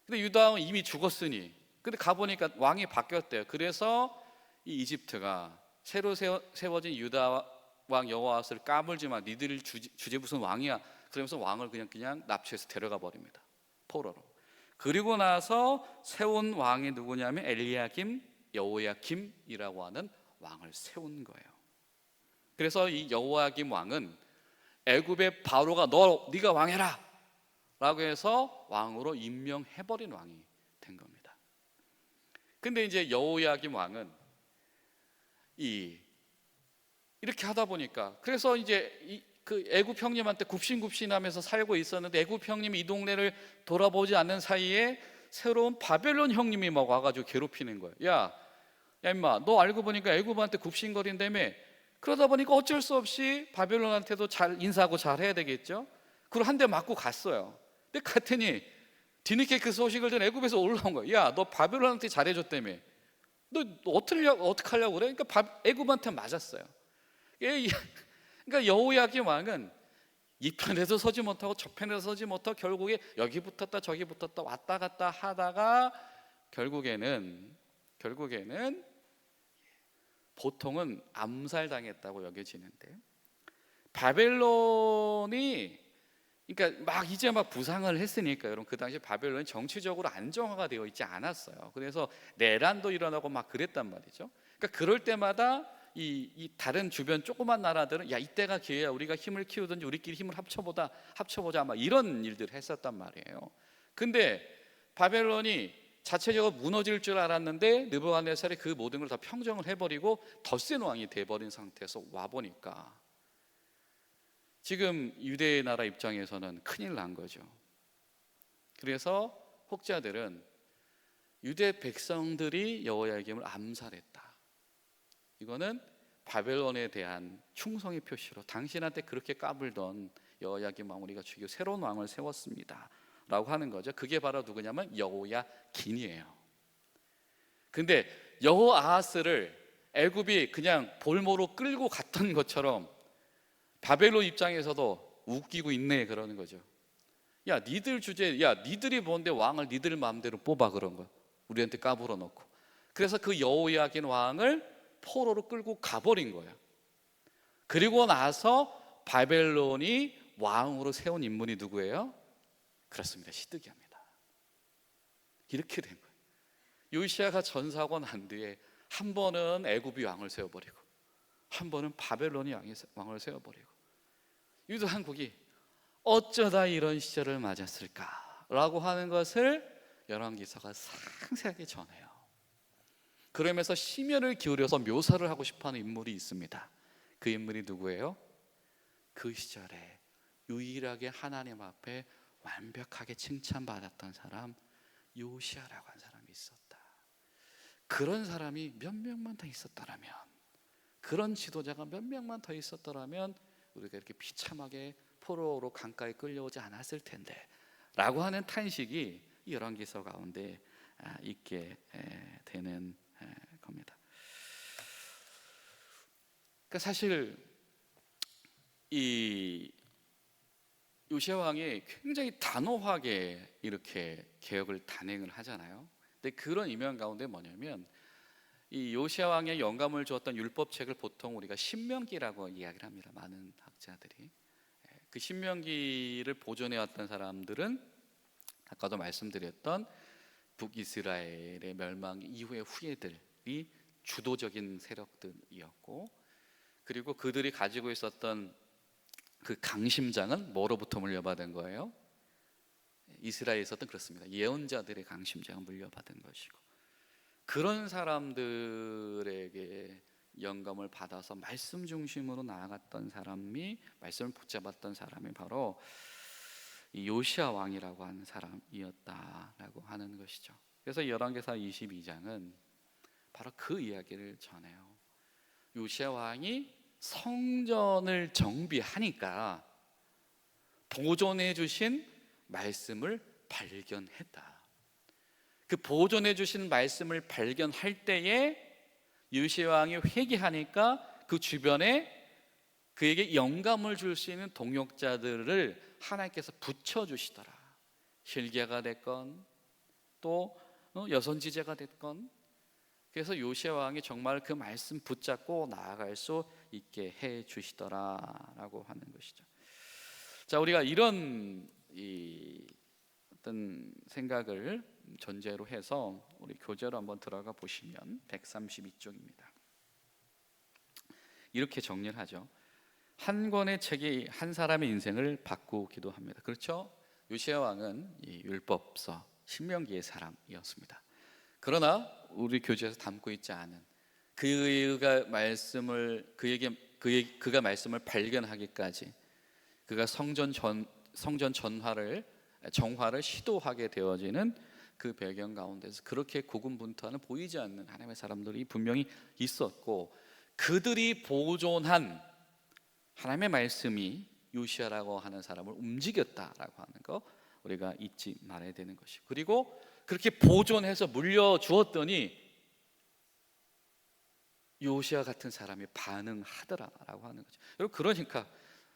근데 유다 왕은 이미 죽었으니, 근데 가보니까 왕이 바뀌었대요. 그래서 이 이집트가 새로 세워진 유다 왕 여호아스를 까불지만 니들 주제 무슨 왕이야, 그러면서 왕을 그냥 납치해서 데려가 버립니다. 포로로. 그리고 나서 세운 왕이 누구냐면 엘리야김, 여호야김이라고 하는 왕을 세운 거예요. 그래서 이 여호야김 왕은 애굽의 바로가 네가 왕해라 라고 해서 왕으로 임명해버린 왕이 된 겁니다. 근데 이제 여호야김 왕은 이렇게 하다 보니까, 그래서 이제 그 애굽 형님한테 굽신굽신하면서 살고 있었는데, 애굽 형님이 이 동네를 돌아보지 않는 사이에 새로운 바벨론 형님이 막 와가지고 괴롭히는 거예요. 야 임마, 너 알고 보니까 애굽한테 굽신거린다며. 그러다 보니까 어쩔 수 없이 바벨론한테도 잘 인사하고 잘 해야 되겠죠. 그리고 한 대 맞고 갔어요. 근데 갔더니 뒤늦게 그 소식을 든 애굽에서 올라온 거예요. 야, 너 바벨론한테 잘해줬다며. 너 어떻게 하려고 그래? 그러니까 애굽한테 맞았어요. 그러니까 여호야김 왕은 이 편에서 서지 못하고 저 편에서 서지 못하고 결국에 여기 붙었다 저기 붙었다 왔다 갔다 하다가 결국에는 보통은 암살당했다고 여겨지는데, 바벨론이 그러니까 막 이제 막 부상을 했으니까 여러분, 그 당시 바벨론이 정치적으로 안정화가 되어 있지 않았어요. 그래서 내란도 일어나고 막 그랬단 말이죠. 그러니까 그럴 때마다 이 다른 주변 조그만 나라들은 야, 이때가 기회야, 우리가 힘을 키우든지 우리끼리 힘을 합쳐보자 막 이런 일들을 했었단 말이에요. 근데 바벨론이 자체적으로 무너질 줄 알았는데 느부갓네살이 그 모든 걸 다 평정을 해버리고 덧센 왕이 돼버린 상태에서 와보니까 지금 유대 나라 입장에서는 큰일 난 거죠. 그래서 혹자들은 유대 백성들이 여호야김을 암살했다, 이거는 바벨론에 대한 충성의 표시로 당신한테 그렇게 까불던 여호야김 왕을 우리가 죽이고 새로운 왕을 세웠습니다 라고 하는 거죠. 그게 바로 누구냐면 여호야긴이에요. 근데 여호아하스를 애굽이 그냥 볼모로 끌고 갔던 것처럼 바벨론 입장에서도 웃기고 있네 그러는 거죠. 야, 니들 주제, 야, 니들이 뭔데 왕을 니들 마음대로 뽑아, 그런 거 우리한테 까불어 놓고. 그래서 그 여호야긴 왕을 포로로 끌고 가버린 거예요. 그리고 나서 바벨론이 왕으로 세운 인물이 누구예요? 그렇습니다, 시드기야입니다. 이렇게 된 거예요. 요시야가 전사하고 난 뒤에 한 번은 애굽이 왕을 세워버리고 한 번은 바벨론이 왕을 세워버리고, 유다 한국이 어쩌다 이런 시절을 맞았을까라고 하는 것을 열왕기서가 상세하게 전해요. 그러면서 심혈을 기울여서 묘사를 하고 싶어하는 인물이 있습니다. 그 인물이 누구예요? 그 시절에 유일하게 하나님 앞에 완벽하게 칭찬받았던 사람, 요시야라고 한 사람이 있었다. 그런 사람이 몇 명만 더 있었더라면, 그런 지도자가 몇 명만 더 있었더라면 우리가 이렇게 비참하게 포로로 강가에 끌려오지 않았을 텐데 라고 하는 탄식이 이 열왕기서 가운데 있게 되는 겁니다. 그러니까 사실 이 요시야 왕이 굉장히 단호하게 이렇게 개혁을 단행을 하잖아요. 근데 그런 이면 가운데 뭐냐면, 이 요시야 왕의 영감을 주었던 율법책을 보통 우리가 신명기라고 이야기를 합니다. 많은 학자들이. 그 신명기를 보존해 왔던 사람들은 아까도 말씀드렸던 북이스라엘의 멸망 이후의 후예들이 주도적인 세력들이었고, 그리고 그들이 가지고 있었던 그 강심장은 뭐로부터 물려받은 거예요? 이스라엘에 있었던, 그렇습니다, 예언자들의 강심장을 물려받은 것이고, 그런 사람들에게 영감을 받아서 말씀 중심으로 나아갔던 사람이, 말씀을 붙잡았던 사람이 바로 이 요시야 왕이라고 하는 사람이었다라고 하는 것이죠. 그래서 열왕기사 22장은 바로 그 이야기를 전해요. 요시야 왕이 성전을 정비하니까 보존해 주신 말씀을 발견했다. 그 보존해 주신 말씀을 발견할 때에 요시야 왕이 회개하니까 그 주변에 그에게 영감을 줄 수 있는 동역자들을 하나님께서 붙여주시더라. hil기야가 됐건 또 여선지자가 됐건. 그래서 요시야 왕이 정말 그 말씀 붙잡고 나아갈 수 있게 해 주시더라라고 하는 것이죠. 자, 우리가 이런 어떤 생각을 전제로 해서 우리 교재로 한번 들어가 보시면 132쪽입니다. 이렇게 정리를 하죠. 한 권의 책이 한 사람의 인생을 바꾸기도 합니다. 그렇죠? 요시야 왕은 이 율법서 신명기의 사람이었습니다. 그러나 우리 교재에서 담고 있지 않은 그가 말씀을 말씀을 발견하기까지 그가 성전 정화를 시도하게 되어지는 그 배경 가운데서 그렇게 고군분투하는 보이지 않는 하나님의 사람들이 분명히 있었고, 그들이 보존한 하나님의 말씀이 요시야라고 하는 사람을 움직였다라고 하는 거 우리가 잊지 말아야 되는 것이고, 그리고 그렇게 보존해서 물려주었더니 요시야 같은 사람이 반응하더라라고 하는 거죠. 여러분, 그러니까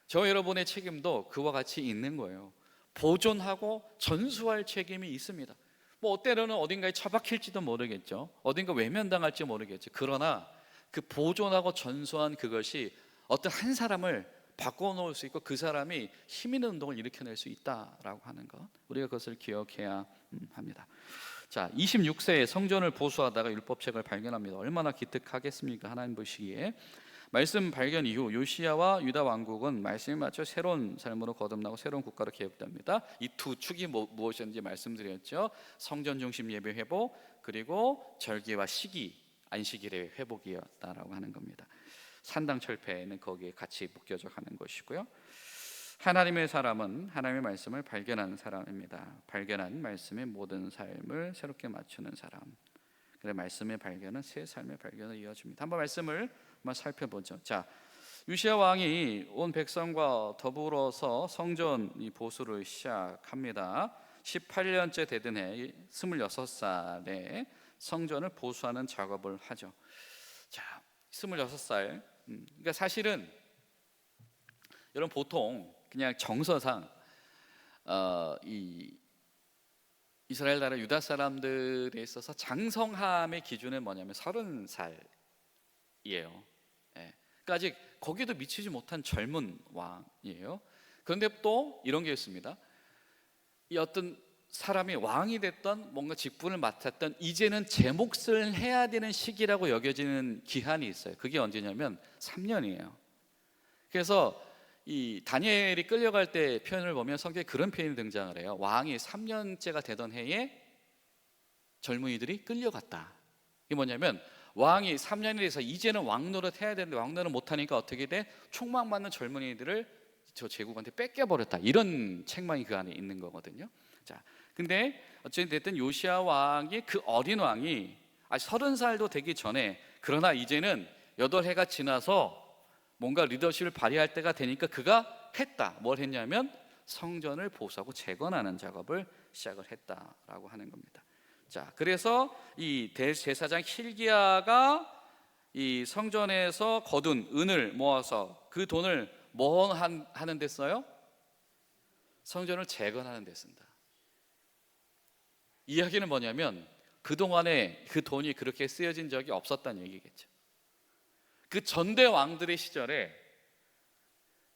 저 여러분의 책임도 그와 같이 있는 거예요. 보존하고 전수할 책임이 있습니다. 뭐 때로는 어딘가에 처박힐지도 모르겠죠. 어딘가 외면당할지 모르겠죠. 그러나 그 보존하고 전수한 그것이 어떤 한 사람을 바꿔놓을 수 있고 그 사람이 힘 있는 운동을 일으켜낼 수 있다라고 하는 것, 우리가 그것을 기억해야 합니다. 자, 26세에 성전을 보수하다가 율법책을 발견합니다. 얼마나 기특하겠습니까? 하나님 보시기에. 말씀 발견 이후 요시야와 유다 왕국은 말씀에 맞춰 새로운 삶으로 거듭나고 새로운 국가로 개혁됩니다. 이 두 축이 무엇이었는지 말씀드렸죠. 성전 중심 예배 회복, 그리고 절기와 시기, 안식일의 회복이었다라고 하는 겁니다. 산당 철폐는 거기에 같이 묶여져 가는 것이고요. 하나님의 사람은 하나님의 말씀을 발견하는 사람입니다. 발견한 말씀의 모든 삶을 새롭게 맞추는 사람. 그래, 말씀의 발견은 새 삶의 발견을 이어줍니다. 한번 말씀을 한번 살펴보죠. 자, 요시야 왕이 온 백성과 더불어서 성전 보수를 시작합니다. 18년째 되던 해 26살에 성전을 보수하는 작업을 하죠. 자, 26살. 그러니까 사실은 여러분 보통 그냥 정서상 이스라엘 나라 유다 사람들에 있어서 장성함의 기준은 뭐냐면 30살이에요. 그러니까 아직 거기도 미치지 못한 젊은 왕이에요. 그런데 또 이런 게 있습니다. 이 어떤 사람이 왕이 됐던, 뭔가 직분을 맡았던, 이제는 제 몫을 해야 되는 시기라고 여겨지는 기한이 있어요. 그게 언제냐면 3년이에요. 그래서 이 다니엘이 끌려갈 때 표현을 보면 성경에 그런 표현이 등장을 해요. 왕이 3년째가 되던 해에 젊은이들이 끌려갔다. 이게 뭐냐면 왕이 3년이 돼서 이제는 왕 노릇 해야 되는데 왕 노릇 못하니까 어떻게 돼? 총망 맞는 젊은이들을 저 제국한테 뺏겨버렸다. 이런 책망이 그 안에 있는 거거든요. 자, 근데 어쨌든 됐든 요시야 왕이, 그 어린 왕이 아직 30살도 되기 전에, 그러나 이제는 8해가 지나서 뭔가 리더십을 발휘할 때가 되니까 그가 했다. 뭘 했냐면 성전을 보수하고 재건하는 작업을 시작을 했다라고 하는 겁니다. 자, 그래서 이 대제사장 hil기야가 이 성전에서 거둔 은을 모아서 그 돈을 뭐 하는 데 써요? 성전을 재건하는 데 쓴다. 이야기는 뭐냐면 그동안에 그 돈이 그렇게 쓰여진 적이 없었다는 얘기겠죠. 그 전대 왕들의 시절에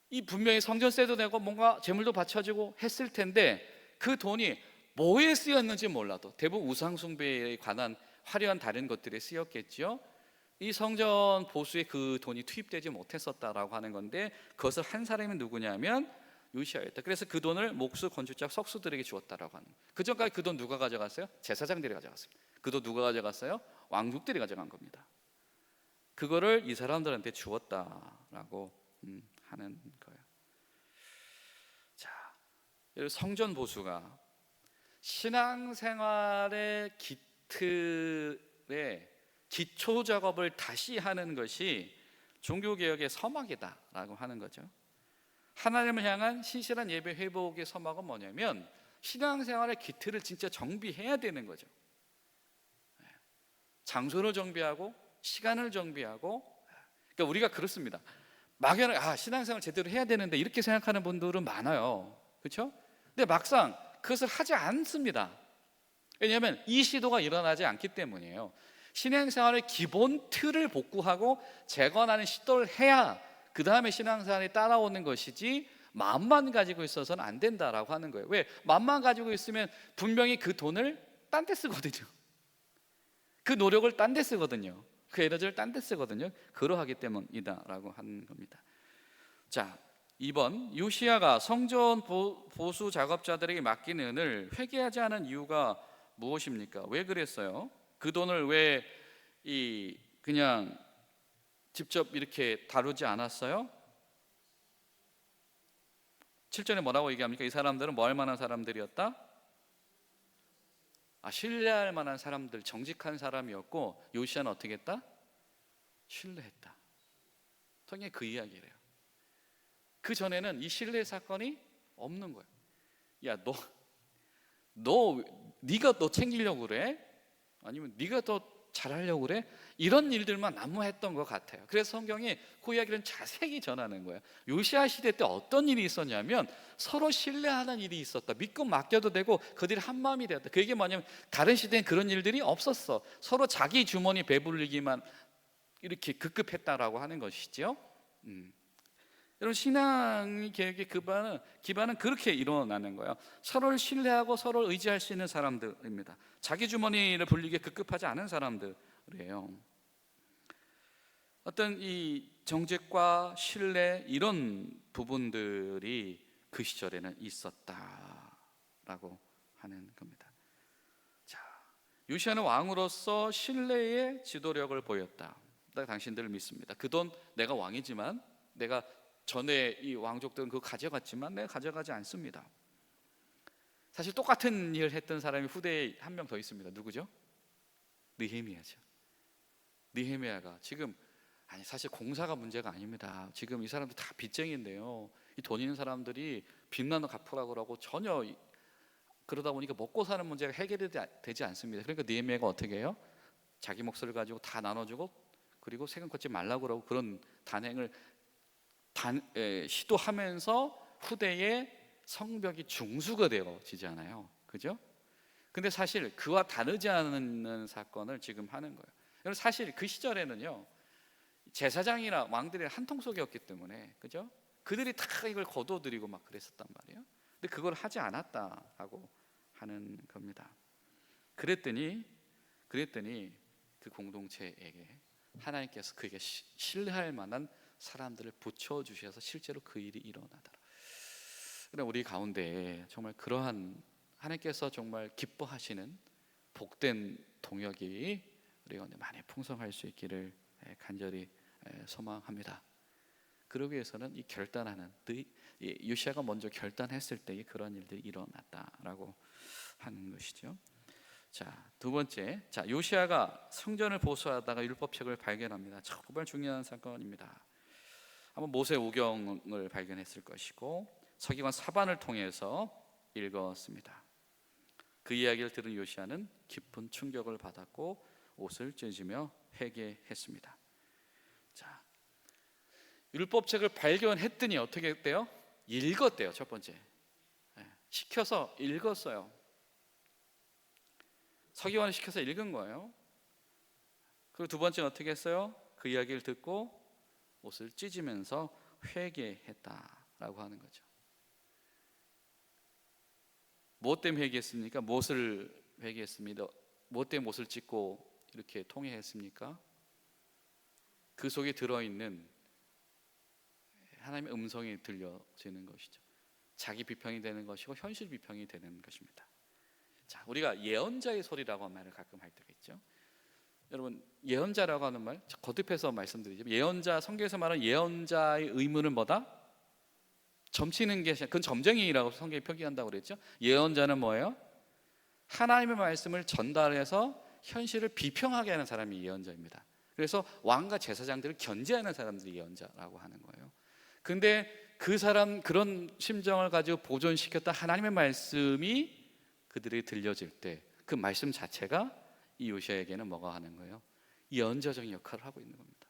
이 분명히 성전세도 내고 뭔가 재물도 바쳐지고 했을 텐데 그 돈이 뭐에 쓰였는지 몰라도 대부분 우상숭배에 관한 화려한 다른 것들에 쓰였겠죠. 이 성전 보수에 그 돈이 투입되지 못했었다라고 하는 건데, 그것을 한 사람이 누구냐면 요시야였다. 그래서 그 돈을 목수, 건축자, 석수들에게 주었다라고 하는 거예요. 그 전까지 그 돈 누가 가져갔어요? 제사장들이 가져갔습니다. 그 돈 누가 가져갔어요? 왕족들이 가져간 겁니다. 그거를 이 사람들한테 주었다라고 하는 거예요. 자, 성전 보수가 신앙생활의 기틀에 기초 작업을 다시 하는 것이 종교개혁의 서막이다라고 하는 거죠. 하나님을 향한 신실한 예배 회복의 서막은 뭐냐면 신앙생활의 기틀을 진짜 정비해야 되는 거죠. 장소를 정비하고 시간을 정비하고. 그러니까 우리가 그렇습니다. 막연하게 신앙생활 제대로 해야 되는데 이렇게 생각하는 분들은 많아요. 그렇죠? 근데 막상 그것을 하지 않습니다. 왜냐하면 이 시도가 일어나지 않기 때문이에요. 신앙생활의 기본 틀을 복구하고 재건하는 시도를 해야 그 다음에 신앙생활이 따라오는 것이지, 마음만 가지고 있어서는 안 된다라고 하는 거예요. 왜? 마음만 가지고 있으면 분명히 그 돈을 딴 데 쓰거든요. 그 노력을 딴 데 쓰거든요. 그 에너지를 딴 데 쓰거든요. 그러하기 때문이다라고 하는 겁니다. 자, 2번, 요시야가 성전 보수 작업자들에게 맡긴 은을 회개하지 않은 이유가 무엇입니까? 왜 그랬어요? 그 돈을 왜 그냥 직접 이렇게 다루지 않았어요? 7절에 뭐라고 얘기합니까? 이 사람들은 뭐 할 만한 사람들이었다? 신뢰할 만한 사람들, 정직한 사람이었고, 요시야는 어떻게 했다? 신뢰했다. 성경에 그 이야기래요. 그 전에는 이 신뢰 사건이 없는 거예요. 야, 네가 너 챙기려고 그래? 아니면 네가 더 잘하려고 그래? 이런 일들만 난무했던 것 같아요. 그래서 성경이 그 이야기를 자세히 전하는 거예요. 요시야 시대 때 어떤 일이 있었냐면 서로 신뢰하는 일이 있었다. 믿고 맡겨도 되고 그들이 한 마음이 되었다. 그게 뭐냐면 다른 시대엔 그런 일들이 없었어. 서로 자기 주머니 배불리기만 이렇게 급급했다라고 하는 것이죠. 여러분, 신앙 계획의 기반은 그렇게 일어나는 거예요. 서로를 신뢰하고 서로를 의지할 수 있는 사람들입니다. 자기 주머니를 불리게 급급하지 않은 사람들이에요. 어떤 이 정직과 신뢰, 이런 부분들이 그 시절에는 있었다라고 하는 겁니다. 자, 요시야는 왕으로서 신뢰의 지도력을 보였다. 당신들을 믿습니다. 그 돈 내가 왕이지만, 내가 전에 이 왕족들은 그거 가져갔지만 내가 가져가지 않습니다. 사실 똑같은 일을 했던 사람이 후대에 한 명 더 있습니다. 누구죠? 느헤미야죠. 느헤미야가 지금, 아니 사실 공사가 문제가 아닙니다. 지금 이 사람들 다 빚쟁이인데요, 이 돈 있는 사람들이 빚나는 갚으라고 그러고 전혀 그러다 보니까 먹고 사는 문제가 해결이 되지 않습니다. 그러니까 느헤미야가 어떻게 해요? 자기 몫을 가지고 다 나눠주고, 그리고 세금 걷지 말라고 그러고, 그런 단행을 시도하면서 후대에 성벽이 중수가 되어지잖아요. 그죠? 근데 사실 그와 다르지 않은 사건을 지금 하는 거예요. 여러분, 사실 그 시절에는요, 제사장이나 왕들이 한통속이었기 때문에, 그죠? 그들이 다 이걸 거둬들이고 막 그랬었단 말이에요. 근데 그걸 하지 않았다라고 하는 겁니다. 그랬더니 그 공동체에게 하나님께서 그에게 신뢰할 만한 사람들을 붙여주셔서 실제로 그 일이 일어나더라. 그럼 우리 가운데 정말 그러한 하나님께서 정말 기뻐하시는 복된 동역이 우리 가운데 많이 풍성할 수 있기를 간절히 소망합니다. 그러기 위해서는 이 결단하는, 요시야가 먼저 결단했을 때에 그런 일들이 일어났다라고 하는 것이죠. 자, 두 번째, 요시야가 성전을 보수하다가 율법책을 발견합니다. 정말 중요한 사건입니다. 한번 모세오경을 발견했을 것이고 서기관 사반을 통해서 읽었습니다. 그 이야기를 들은 요시야는 깊은 충격을 받았고 옷을 찢으며 회개했습니다. 자, 율법책을 발견했더니 어떻게 했대요? 읽었대요. 첫 번째, 시켜서 읽었어요. 서기관을 시켜서 읽은 거예요. 그리고 두 번째는 어떻게 했어요? 그 이야기를 듣고 옷을 찢으면서 회개했다라고 하는 거죠. 무엇 때문에 회개했습니까? 무엇을 회개했습니다. 무엇 때문에 옷을 찢고 이렇게 통회했습니까? 그 속에 들어있는 하나님의 음성이 들려지는 것이죠. 자기 비평이 되는 것이고 현실 비평이 되는 것입니다. 자, 우리가 예언자의 소리라고 하는 말을 가끔 할 때가 있죠. 여러분, 예언자라고 하는 말 거듭해서 말씀드리죠. 예언자, 성경에서 말하는 예언자의 의무는 뭐다? 점치는 게, 그건 점쟁이라고 성경이 표기한다고 그랬죠. 예언자는 뭐예요? 하나님의 말씀을 전달해서 현실을 비평하게 하는 사람이 예언자입니다. 그래서 왕과 제사장들을 견제하는 사람들이 예언자라고 하는 거예요. 근데 그 사람, 그런 심정을 가지고 보존시켰던 하나님의 말씀이 그들이 들려질 때 그 말씀 자체가 이 요시야에게는 뭐가 하는 거예요? 예언자적인 역할을 하고 있는 겁니다.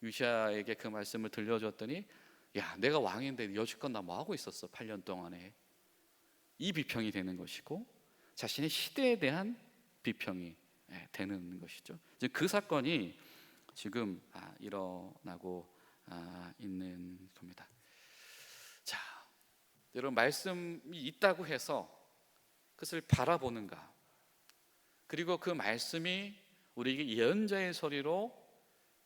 요시야에게 그 말씀을 들려줬더니, 야, 내가 왕인데 여지껏 나 뭐 하고 있었어 8년 동안에, 이 비평이 되는 것이고 자신의 시대에 대한 비평이 되는 것이죠. 그 사건이 지금 일어나고 있는 겁니다. 자, 여러분, 말씀이 있다고 해서 그것을 바라보는가, 그리고 그 말씀이 우리에게 예언자의 소리로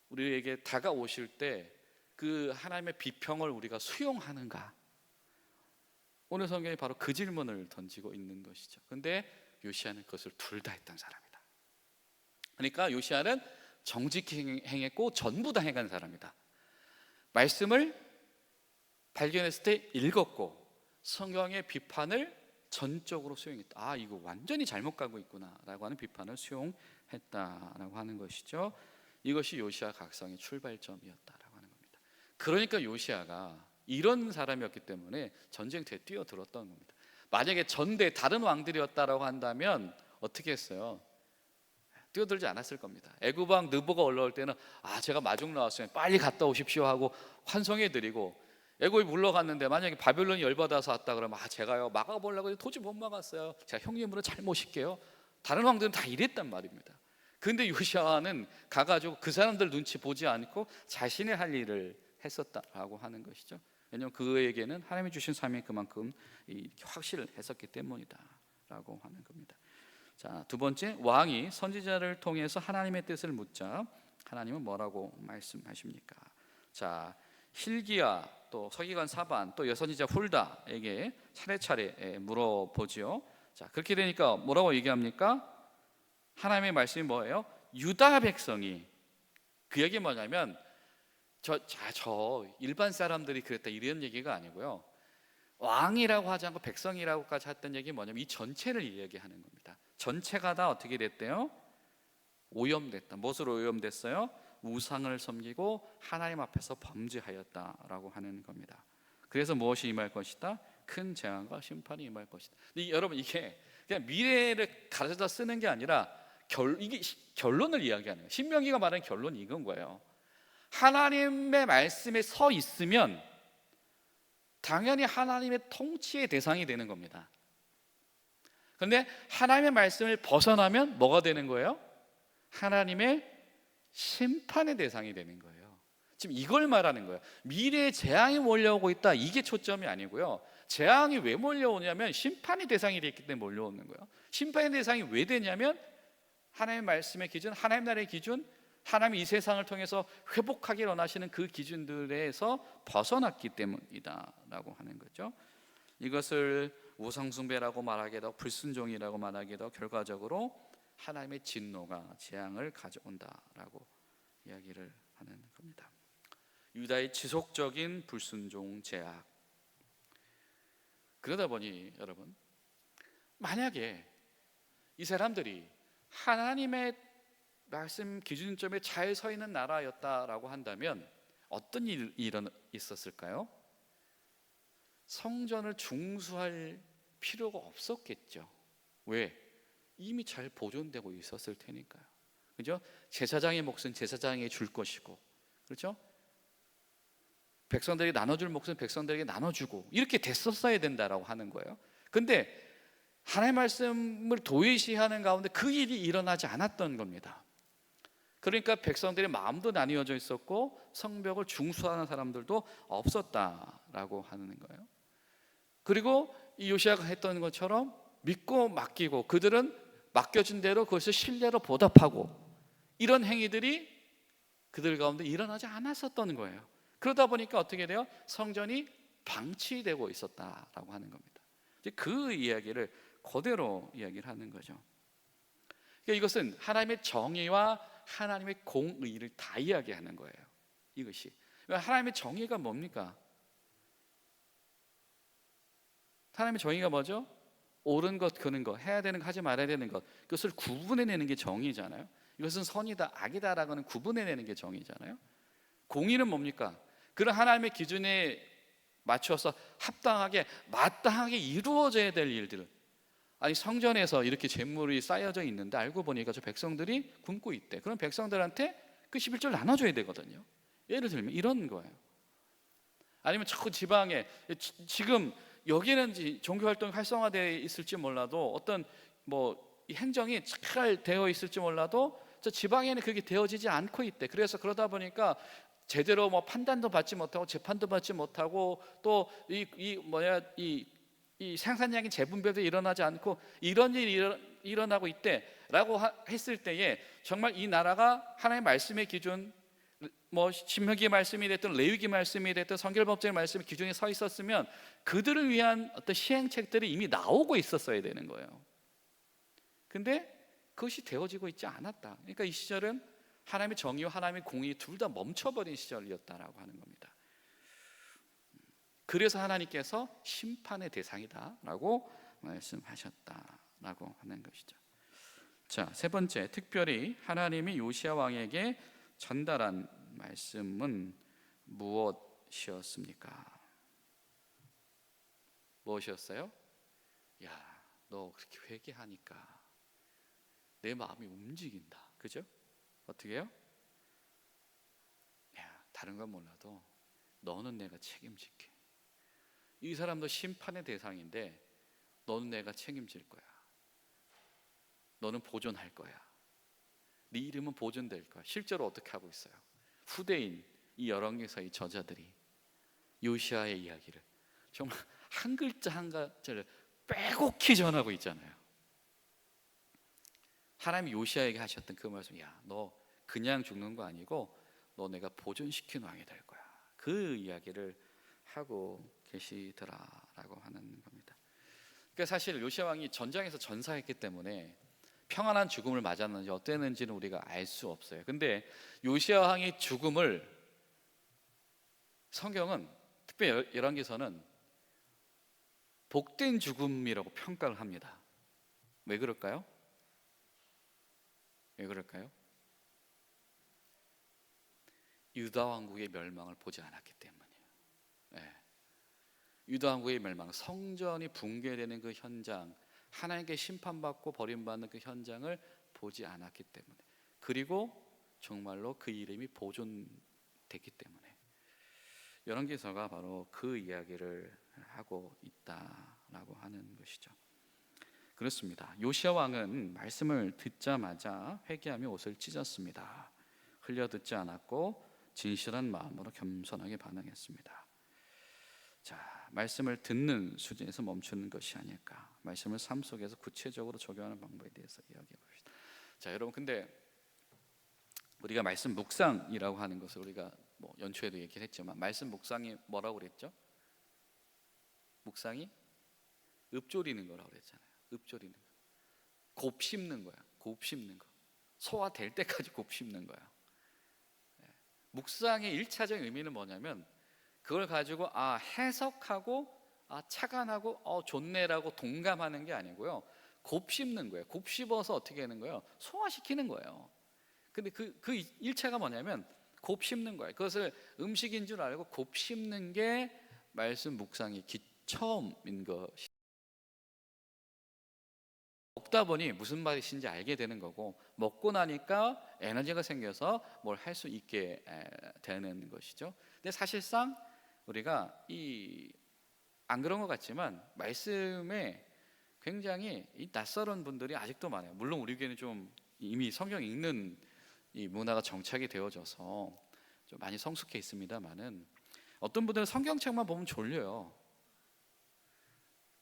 우리에게 다가오실 때 그 하나님의 비평을 우리가 수용하는가, 오늘 성경이 바로 그 질문을 던지고 있는 것이죠. 근데 요시야는 그것을 둘 다 했던 사람이다. 그러니까 요시야는 정직히 행했고 전부 다 행한 사람이다. 말씀을 발견했을 때 읽었고 성경의 비판을 전적으로 수용했다. 이거 완전히 잘못 가고 있구나 라고 하는 비판을 수용했다라고 하는 것이죠. 이것이 요시야 각성의 출발점이었다라고 하는 겁니다. 그러니까 요시야가 이런 사람이었기 때문에 전쟁터에 뛰어들었던 겁니다. 만약에 전대 다른 왕들이었다라고 한다면 어떻게 했어요? 뛰어들지 않았을 겁니다. 애굽 왕 느보가 올라올 때는 제가 마중 나왔으면 빨리 갔다 오십시오 하고 환송해드리고, 애굽이 물러갔는데 만약에 바벨론이 열받아서 왔다 그러면 제가요 막아보려고 도저히 못 막았어요. 제가 형님으로 잘 모실게요. 다른 왕들은 다 이랬단 말입니다. 근데 요시야는 가가지고 그 사람들 눈치 보지 않고 자신의 할 일을 했었다라고 하는 것이죠. 왜냐하면 그에게는 하나님이 주신 삶이 그만큼 확실했었기 때문이다라고 하는 겁니다. 자, 두 번째, 왕이 선지자를 통해서 하나님의 뜻을 묻자 하나님은 뭐라고 말씀하십니까? 자, hil기야 또 서기관 사반 또 여선지자 훌다에게 차례차례 물어보지요. 자, 그렇게 되니까 뭐라고 얘기합니까? 하나님의 말씀이 뭐예요? 유다 백성이, 그 얘기 뭐냐면 저 일반 사람들이 그랬다 이런 얘기가 아니고요, 왕이라고 하지 않고 백성이라고까지 했던 얘기 뭐냐면 이 전체를 이야기하는 겁니다. 전체가 다 어떻게 됐대요? 오염됐다. 무엇으로 오염됐어요? 우상을 섬기고 하나님 앞에서 범죄하였다라고 하는 겁니다. 그래서 무엇이 임할 것이다? 큰 재앙과 심판이 임할 것이다. 여러분, 이게 그냥 미래를 가져다 쓰는 게 아니라 이게 결론을 이야기하는 거예요. 신명기가 말하는 결론이 이건 거예요. 하나님의 말씀에 서 있으면 당연히 하나님의 통치의 대상이 되는 겁니다. 그런데 하나님의 말씀을 벗어나면 뭐가 되는 거예요? 하나님의 심판의 대상이 되는 거예요. 지금 이걸 말하는 거예요. 미래에 재앙이 몰려오고 있다, 이게 초점이 아니고요, 재앙이 왜 몰려오냐면 심판의 대상이 됐기 때문에 몰려오는 거예요. 심판의 대상이 왜 되냐면 하나님의 말씀의 기준, 하나님 나라의 기준, 하나님이 이 세상을 통해서 회복하기를 원하시는 그 기준들에서 벗어났기 때문이다라고 하는 거죠. 이것을 우상숭배라고 말하기도 하고 불순종이라고 말하기도 하고 결과적으로 하나님의 진노가 재앙을 가져온다라고 이야기를 하는 겁니다. 유다의 지속적인 불순종 제약. 그러다 보니 여러분, 만약에 이 사람들이 하나님의 말씀 기준점에 잘 서 있는 나라였다라고 한다면 어떤 일이 있었을까요? 성전을 중수할 필요가 없었겠죠. 왜? 이미 잘 보존되고 있었을 테니까요. 그죠? 제사장의 몫은 제사장에게 줄 것이고, 그렇죠? 백성들에게 나눠줄 몫은 백성들에게 나눠주고, 이렇게 됐었어야 된다라고 하는 거예요. 근데 하나님의 말씀을 도외시하는 가운데 그 일이 일어나지 않았던 겁니다. 그러니까 백성들의 마음도 나뉘어져 있었고 성벽을 중수하는 사람들도 없었다라고 하는 거예요. 그리고 이 요시아가 했던 것처럼 믿고 맡기고 그들은 맡겨진 대로 그것을 신뢰로 보답하고, 이런 행위들이 그들 가운데 일어나지 않았었던 거예요. 그러다 보니까 어떻게 돼요? 성전이 방치되고 있었다라고 하는 겁니다. 이제 그 이야기를 그대로 이야기를 하는 거죠. 그러니까 이것은 하나님의 정의와 하나님의 공의를 다 이야기하는 거예요. 이것이 하나님의 정의가 뭡니까? 하나님의 정의가 뭐죠? 옳은 것, 그는 것, 해야 되는 것, 하지 말아야 되는 것, 그것을 구분해내는 게 정의잖아요. 이것은 선이다, 악이다라고는 구분해내는 게 정의잖아요. 공의는 뭡니까? 그런 하나님의 기준에 맞춰서 합당하게 마땅하게 이루어져야 될 일들을, 아니 성전에서 이렇게 재물이 쌓여져 있는데 알고 보니까 저 백성들이 굶고 있대. 그럼 백성들한테 그 11절 나눠줘야 되거든요. 예를 들면 이런 거예요. 아니면 저 지방에 지금 여기는 종교활동이 활성화되어 있을지 몰라도 어떤 행정이 잘 되어 있을지 몰라도 저 지방에는 그게 되어지지 않고 있대. 그래서 그러다 보니까 제대로 판단도 받지 못하고 재판도 받지 못하고 또 이 생산량의 재분배도 일어나지 않고 이런 일이 일어나고 있대라고 했을 때에 정말 이 나라가 하나님의 말씀의 기준, 신명기 말씀이 됐든 레위기 말씀이 됐든 성결법적인 말씀의 기준에 서 있었으면 그들을 위한 어떤 시행책들이 이미 나오고 있었어야 되는 거예요. 근데 그것이 되어지고 있지 않았다. 그러니까 이 시절은 하나님의 정의와 하나님의 공의 둘 다 멈춰버린 시절이었다라고 하는 겁니다. 그래서 하나님께서 심판의 대상이다라고 말씀하셨다라고 하는 것이죠. 자, 세 번째, 특별히 하나님이 요시야 왕에게 전달한 말씀은 무엇이었습니까? 무엇이었어요? 야, 너 그렇게 회개하니까 내 마음이 움직인다. 그죠? 어떻게 해요? 야, 다른 건 몰라도 너는 내가 책임질게. 이 사람도 심판의 대상인데 너는 내가 책임질 거야. 너는 보존할 거야. 네 이름은 보존될 거야. 실제로 어떻게 하고 있어요? 후대인 이 열왕기서의 저자들이 요시아의 이야기를 정말 한 글자 한 글자를 빼곡히 전하고 있잖아요. 하나님이 요시아에게 하셨던 그 말씀, 야, 너 그냥 죽는 거 아니고 너 내가 보존시킨 왕이 될 거야. 그 이야기를 하고 계시더라라고 하는 겁니다. 그러니까 사실 요시아 왕이 전장에서 전사했기 때문에 평안한 죽음을 맞았는지 어땠는지는 우리가 알 수 없어요. 근데 요시아 왕의 죽음을 성경은 특별히 열왕기서는 복된 죽음이라고 평가를 합니다. 왜 그럴까요? 왜 그럴까요? 유다 왕국의 멸망을 보지 않았기 때문이에요. 네. 유다 왕국의 멸망, 성전이 붕괴되는 그 현장, 하나님께 심판받고 버림받는 그 현장을 보지 않았기 때문에, 그리고 정말로 그 이름이 보존됐기 때문에 열왕기서가 바로 그 이야기를 하고 있다라고 하는 것이죠. 그렇습니다. 요시아 왕은 말씀을 듣자마자 회개하며 옷을 찢었습니다. 흘려 듣지 않았고 진실한 마음으로 겸손하게 반응했습니다. 자, 말씀을 듣는 수준에서 멈추는 것이 아닐까. 말씀을 삶 속에서 구체적으로 적용하는 방법에 대해서 이야기해 봅시다. 자, 여러분, 근데 우리가 말씀 묵상이라고 하는 것을 우리가 뭐 연초에도 얘기를 했지만, 말씀 묵상이 뭐라고 그랬죠? 묵상이 읊조리는 거라고 그랬잖아요. 읊조리는 거, 곱씹는 거야. 곱씹는 거, 소화될 때까지 곱씹는 거야. 묵상의 1차적인 의미는 뭐냐면, 그걸 가지고 해석하고 착안하고 좋네라고 동감하는 게 아니고요, 곱씹는 거예요. 곱씹어서 어떻게 하는 거예요? 소화시키는 거예요. 근데 그 1차가 뭐냐면 곱씹는 거예요. 그것을 음식인 줄 알고 곱씹는 게 말씀 묵상의 처음인 것이. 먹다 보니 무슨 말이신지 알게 되는 거고, 먹고 나니까 에너지가 생겨서 뭘 할 수 있게 되는 것이죠. 근데 사실상 우리가 안 그런 것 같지만 말씀에 굉장히 낯설은 분들이 아직도 많아요. 물론 우리 교회는 좀 이미 성경 읽는 이 문화가 정착이 되어져서 좀 많이 성숙해 있습니다만은, 어떤 분들은 성경책만 보면 졸려요.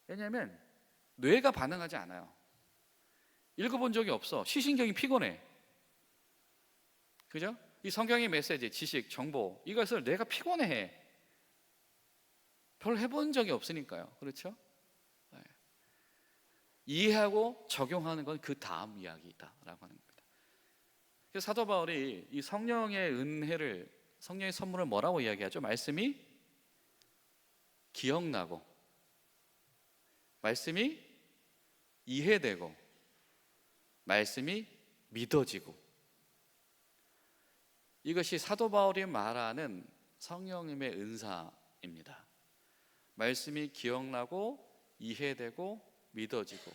왜냐하면 뇌가 반응하지 않아요. 읽어본 적이 없어. 시신경이 피곤해. 그죠? 이 성경의 메시지, 지식, 정보, 이것을 뇌가 피곤해해. 별로 해본 적이 없으니까요. 그렇죠? 네. 이해하고 적용하는 건 그 다음 이야기다라고 하는 겁니다. 그래서 사도 바울이 이 성령의 은혜를, 성령의 선물을 뭐라고 이야기하죠? 말씀이 기억나고, 말씀이 이해되고, 말씀이 믿어지고, 이것이 사도 바울이 말하는 성령님의 은사입니다. 말씀이 기억나고 이해되고 믿어지고,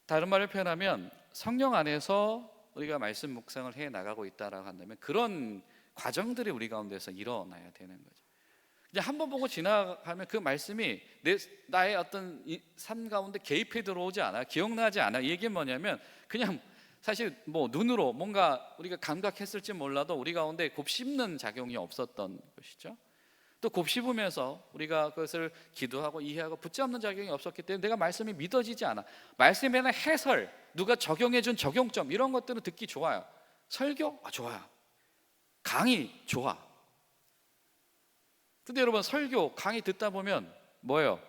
다른 말로 표현하면 성령 안에서 우리가 말씀 묵상을 해 나가고 있다라고 한다면 그런 과정들이 우리 가운데서 일어나야 되는 거죠. 그냥 한번 보고 지나가면 그 말씀이 나의 어떤 삶 가운데 개입해 들어오지 않아요. 기억나지 않아요. 이 얘기는 뭐냐면, 그냥 사실 뭐 눈으로 뭔가 우리가 감각했을지 몰라도 우리 가운데 곱씹는 작용이 없었던 것이죠. 또 곱씹으면서 우리가 그것을 기도하고 이해하고 붙잡는 작용이 없었기 때문에 내가 말씀이 믿어지지 않아. 말씀에는 해설, 누가 적용해 준 적용점, 이런 것들은 듣기 좋아요. 설교? 좋아요. 강의? 좋아. 근데 여러분, 설교, 강의 듣다 보면 뭐예요?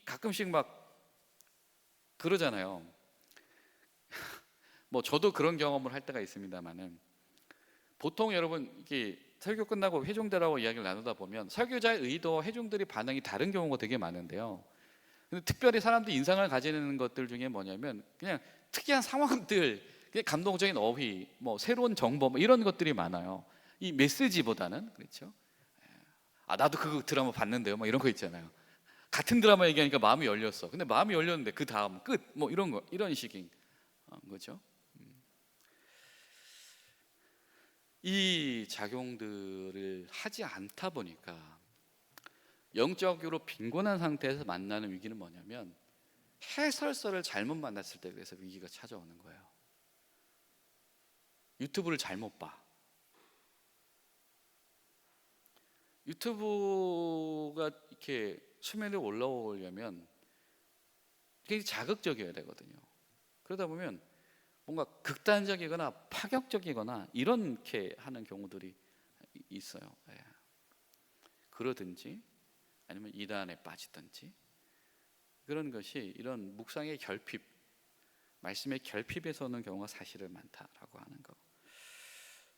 가끔씩 막 그러잖아요. 뭐 저도 그런 경험을 할 때가 있습니다만은, 보통 여러분 이게 설교 끝나고 회중들하고 이야기를 나누다 보면 설교자의 의도와 회중들이 반응이 다른 경우가 되게 많은데요. 근데 특별히 사람들이 인상을 가지는 것들 중에 뭐냐면, 그냥 특이한 상황들, 그냥 감동적인 어휘, 뭐 새로운 정보, 뭐 이런 것들이 많아요. 이 메시지보다는. 그렇죠? 나도 그 드라마 봤는데요, 뭐 이런 거 있잖아요. 같은 드라마 얘기하니까 마음이 열렸어. 근데 마음이 열렸는데 그 다음 끝, 뭐 이런 거, 이런 식인 거죠. 이 작용들을 하지 않다 보니까 영적으로 빈곤한 상태에서 만나는 위기는 뭐냐면, 해설서를 잘못 만났을 때 그래서 위기가 찾아오는 거예요. 유튜브를 잘못 봐. 유튜브가 이렇게 수면에 올라오려면 굉장히 자극적이어야 되거든요. 그러다 보면 뭔가 극단적이거나 파격적이거나 이렇게 하는 경우들이 있어요. 예. 그러든지 아니면 이단에 빠지든지 그런 것이 이런 묵상의 결핍, 말씀의 결핍에서 오는 경우가 사실은 많다라고 하는 거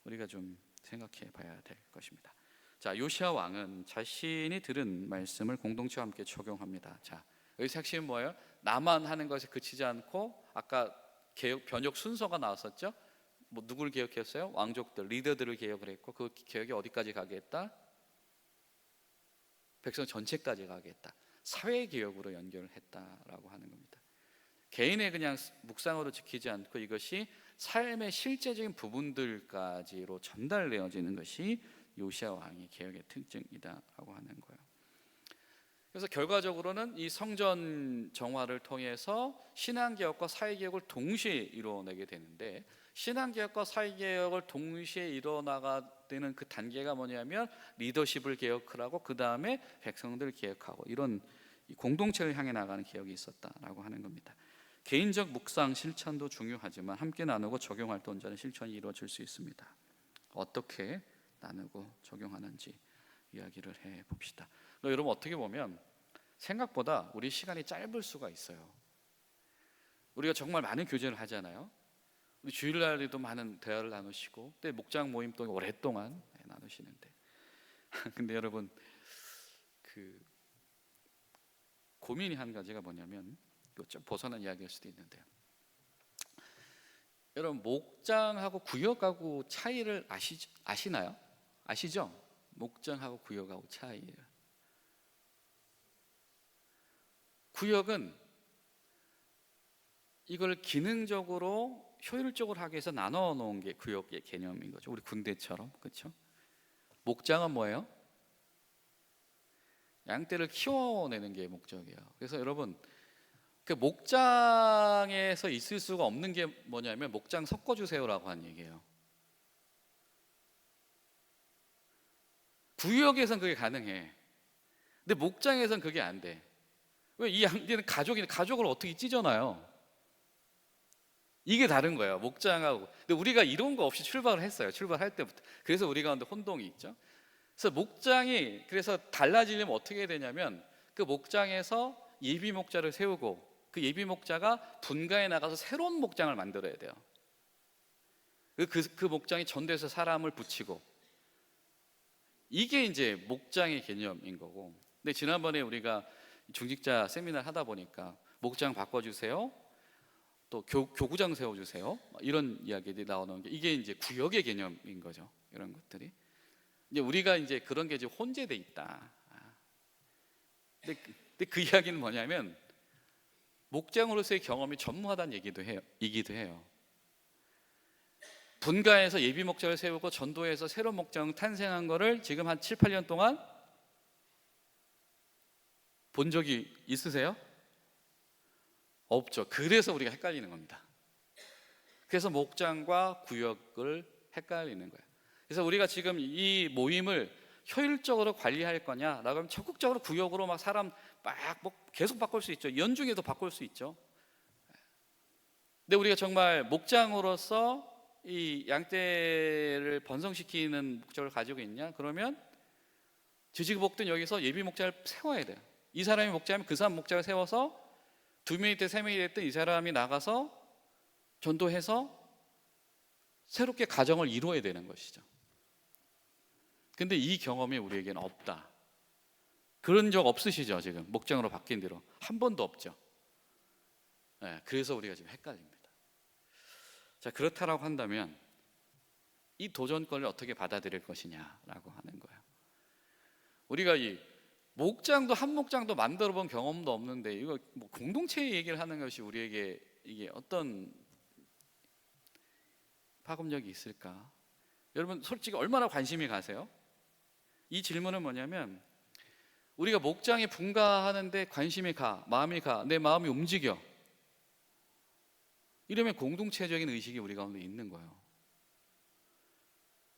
우리가 좀 생각해 봐야 될 것입니다. 자, 요시야 왕은 자신이 들은 말씀을 공동체와 함께 적용합니다. 자, 여기서 핵심은 뭐예요? 나만 하는 것에 그치지 않고 아까 개혁 변혁 순서가 나왔었죠. 뭐 누구를 개혁했어요? 왕족들, 리더들을 개혁을 했고 그 개혁이 어디까지 가게 했다? 백성 전체까지 가게 했다. 사회 개혁으로 연결을 했다라고 하는 겁니다. 개인의 그냥 묵상으로 지키지 않고 이것이 삶의 실제적인 부분들까지로 전달되어지는 것이 요시야 왕의 개혁의 특징이다라고 하는 거예요. 그래서 결과적으로는 이 성전 정화를 통해서 신앙개혁과 사회개혁을 동시에 이루어내게 되는데, 신앙개혁과 사회개혁을 동시에 이루어나가는 그 단계가 뭐냐면 리더십을 개혁하고 그 다음에 백성들을 개혁하고 이런 공동체를 향해 나가는 개혁이 있었다라고 하는 겁니다. 개인적 묵상 실천도 중요하지만 함께 나누고 적용할 때 온전한 실천이 이루어질 수 있습니다. 어떻게 나누고 적용하는지 이야기를 해봅시다. 여러분, 어떻게 보면 생각보다 우리 시간이 짧을 수가 있어요. 우리가 정말 많은 교제를 하잖아요. 우리 주일날에도 많은 대화를 나누시고 또 목장 모임 또 오랫동안 나누시는데 근데 여러분, 그 고민이 한 가지가 뭐냐면 좀 벗어난 이야기일 수도 있는데요. 여러분, 목장하고 구역하고 차이를 아시나요? 아시죠? 목장하고 구역하고 차이예요. 구역은 이걸 기능적으로 효율적으로 하기 위해서 나눠 놓은 게 구역의 개념인 거죠. 우리 군대처럼. 그렇죠? 목장은 뭐예요? 양떼를 키워내는 게 목적이에요. 그래서 여러분, 그 목장에서 있을 수가 없는 게 뭐냐면 목장 섞어주세요라고 한 얘기예요. 구역에선 그게 가능해. 근데 목장에선 그게 안 돼. 왜? 이 양떼는 가족을 어떻게 찢어놔요? 이게 다른 거예요, 목장하고. 근데 우리가 이런 거 없이 출발을 했어요, 출발할 때부터. 그래서 우리 가운데 혼동이 있죠. 그래서 목장이 그래서 달라지려면 어떻게 해야 되냐면 그 목장에서 예비 목자를 세우고 그 예비 목자가 분가에 나가서 새로운 목장을 만들어야 돼요. 그 목장이 전도해서 사람을 붙이고, 이게 이제 목장의 개념인 거고. 근데 지난번에 우리가 중직자 세미나 하다 보니까 목장 바꿔주세요, 또 교구장 세워주세요, 이런 이야기들이 나오는 게 이게 이제 구역의 개념인 거죠. 이런 것들이 이제 우리가 이제 그런 게 이제 혼재돼 있다. 근데 그 이야기는 뭐냐면 목장으로서의 경험이 전무하다는 이기도 해요. 분가에서 예비 목장을 세우고 전도에서 새로운 목장 탄생한 거를 지금 한 7, 8년 동안 본 적이 있으세요? 없죠. 그래서 우리가 헷갈리는 겁니다. 그래서 목장과 구역을 헷갈리는 거예요. 그래서 우리가 지금 이 모임을 효율적으로 관리할 거냐라고 하면 적극적으로 구역으로 막 사람 막 계속 바꿀 수 있죠. 연중에도 바꿀 수 있죠. 근데 우리가 정말 목장으로서 이 양떼를 번성시키는 목적을 가지고 있냐? 그러면 지지복든 여기서 예비 목장을 세워야 돼요. 이 사람이 목장이면 그 사람 목장을 세워서 2명이 됐든 3명이 됐든 이 사람이 나가서 전도해서 새롭게 가정을 이루어야 되는 것이죠. 근데 이 경험이 우리에게는 없다. 그런 적 없으시죠? 지금 목장으로 바뀐 뒤로 한 번도 없죠. 네, 그래서 우리가 지금 헷갈립니다. 자, 그렇다라고 한다면 이 도전권을 어떻게 받아들일 것이냐라고 하는 거예요. 우리가 이 목장도 한 목장도 만들어 본 경험도 없는데 이거 뭐 공동체의 얘기를 하는 것이 우리에게 이게 어떤 파급력이 있을까? 여러분, 솔직히 얼마나 관심이 가세요? 이 질문은 뭐냐면 우리가 목장에 분가하는데 관심이 가, 마음이 가, 내 마음이 움직여. 이러면 공동체적인 의식이 우리 가운데 있는 거예요.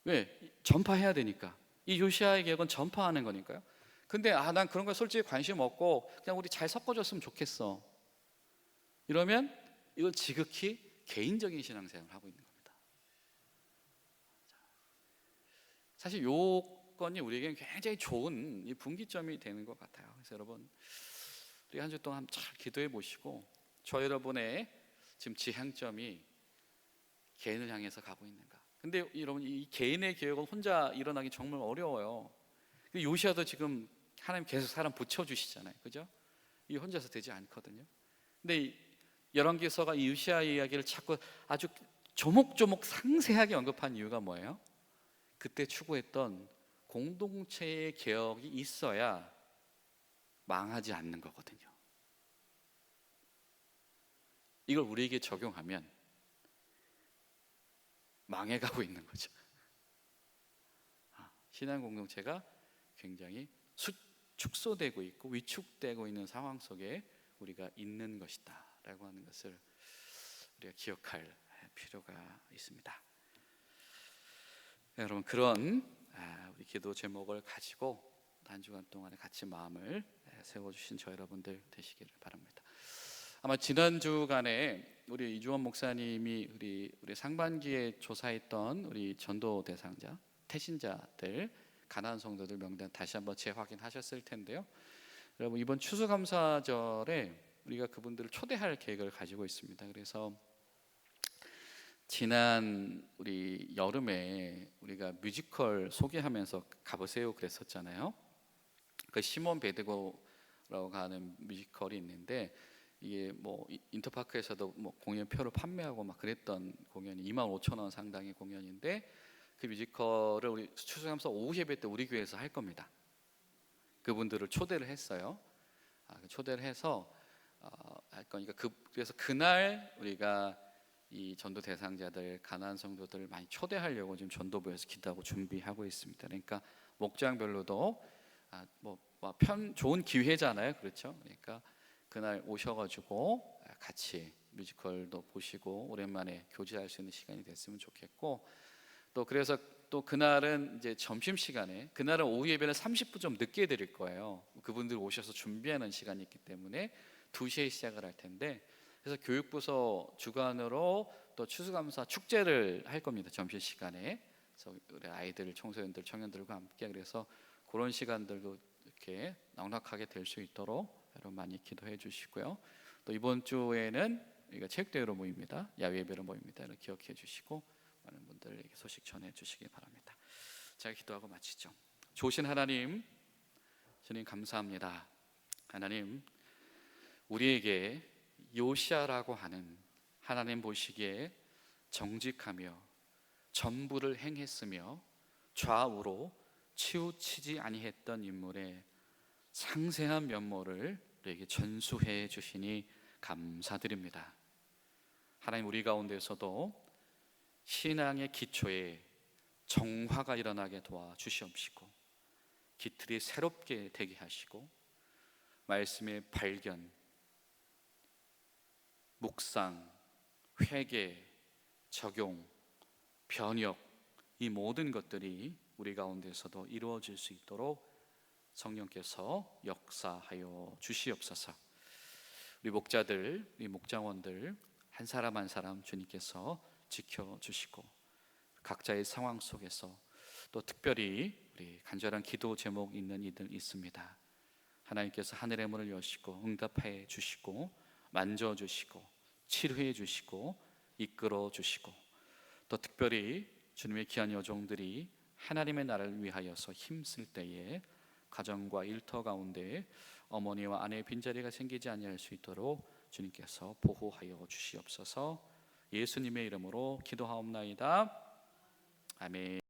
왜? 전파해야 되니까. 이 요시아의 개혁은 전파하는 거니까요. 근데 난 그런 거 솔직히 관심 없고 그냥 우리 잘 섞어줬으면 좋겠어. 이러면 이건 지극히 개인적인 신앙생활을 하고 있는 겁니다. 사실 요건이 우리에게는 굉장히 좋은 이 분기점이 되는 것 같아요. 그래서 여러분, 우리 한 주 동안 잘 기도해 보시고 저 여러분의 지금 지향점이 개인을 향해서 가고 있는가. 근데 여러분, 이 개인의 개혁은 혼자 일어나기 정말 어려워요. 요시아도 지금 하나님 계속 사람 붙여주시잖아요, 그죠? 이 혼자서 되지 않거든요. 근데 이 열왕기서가 이 요시아 이야기를 자꾸 아주 조목조목 상세하게 언급한 이유가 뭐예요? 그때 추구했던 공동체의 개혁이 있어야 망하지 않는 거거든요. 이걸 우리에게 적용하면 망해가고 있는 거죠. 신앙 공동체가 굉장히 축소되고 있고 위축되고 있는 상황 속에 우리가 있는 것이다 라고 하는 것을 우리가 기억할 필요가 있습니다. 여러분, 그런 우리 기도 제목을 가지고 한 주간 동안에 같이 마음을 세워주신 저 여러분들 되시기를 바랍니다. 아마 지난 주간에 우리 이주원 목사님이 우리 상반기에 조사했던 우리 전도 대상자, 태신자들, 가난안 성도들 명단 다시 한번 재확인하셨을 텐데요. 여러분, 이번 추수감사절에 우리가 그분들을 초대할 계획을 가지고 있습니다. 그래서 지난 우리 여름에 우리가 뮤지컬 소개하면서 가보세요 그랬었잖아요. 그 시몬 베드고라고 하는 뮤지컬이 있는데 이게 뭐 인터파크에서도 뭐 공연표를 판매하고 막 그랬던 공연이 25,000원 상당의 공연인데 그 뮤지컬을 우리 추수감사 오후 예배 때 우리 교회에서 할 겁니다. 그분들을 초대를 했어요. 초대를 해서 할 거니까 그래서 그날 우리가 이 전도 대상자들, 가난안 성도들 많이 초대하려고 지금 전도부에서 기도하고 준비하고 있습니다. 그러니까 목장별로도 좋은 기회잖아요, 그렇죠? 그러니까 그날 오셔가지고 같이 뮤지컬도 보시고 오랜만에 교제할 수 있는 시간이 됐으면 좋겠고, 또 그래서 또 그날은 이제 점심 시간에, 그날은 오후 예배는 30분 좀 늦게 드릴 거예요. 그분들 오셔서 준비하는 시간이 있기 때문에 2시에 시작을 할 텐데, 그래서 교육부서 주관으로 또 추수감사 축제를 할 겁니다, 점심 시간에. 그래서 우리 아이들, 청소년들, 청년들과 함께, 그래서 그런 시간들도 이렇게 넉넉하게 될 수 있도록 여러분 많이 기도해 주시고요. 또 이번 주에는 우리가 체육대회로 모입니다. 야외 예배로 모입니다. 이렇게 기억해 주시고 많은 분들에게 소식 전해 주시기 바랍니다. 자, 기도하고 마치죠. 좋으신 하나님, 주님 감사합니다. 하나님, 우리에게 요시아라고 하는 하나님 보시기에 정직하며 전부를 행했으며 좌우로 치우치지 아니했던 인물의 상세한 면모를 우리에게 전수해 주시니 감사드립니다. 하나님, 우리 가운데서도 신앙의 기초에 정화가 일어나게 도와주시옵시고 기틀이 새롭게 되게 하시고 말씀의 발견, 묵상, 회개, 적용, 변혁, 이 모든 것들이 우리 가운데서도 이루어질 수 있도록 성령께서 역사하여 주시옵소서. 우리 목자들, 우리 목장원들 한 사람 한 사람 주님께서 지켜주시고 각자의 상황 속에서 또 특별히 우리 간절한 기도 제목 있는 이들 있습니다. 하나님께서 하늘의 문을 여시고 응답해 주시고 만져주시고 치료해 주시고 이끌어 주시고, 또 특별히 주님의 귀한 여종들이 하나님의 나라를 위하여서 힘쓸 때에 가정과 일터 가운데 어머니와 아내의 빈자리가 생기지 아니할 수 있도록 주님께서 보호하여 주시옵소서. 예수님의 이름으로 기도하옵나이다. 아멘.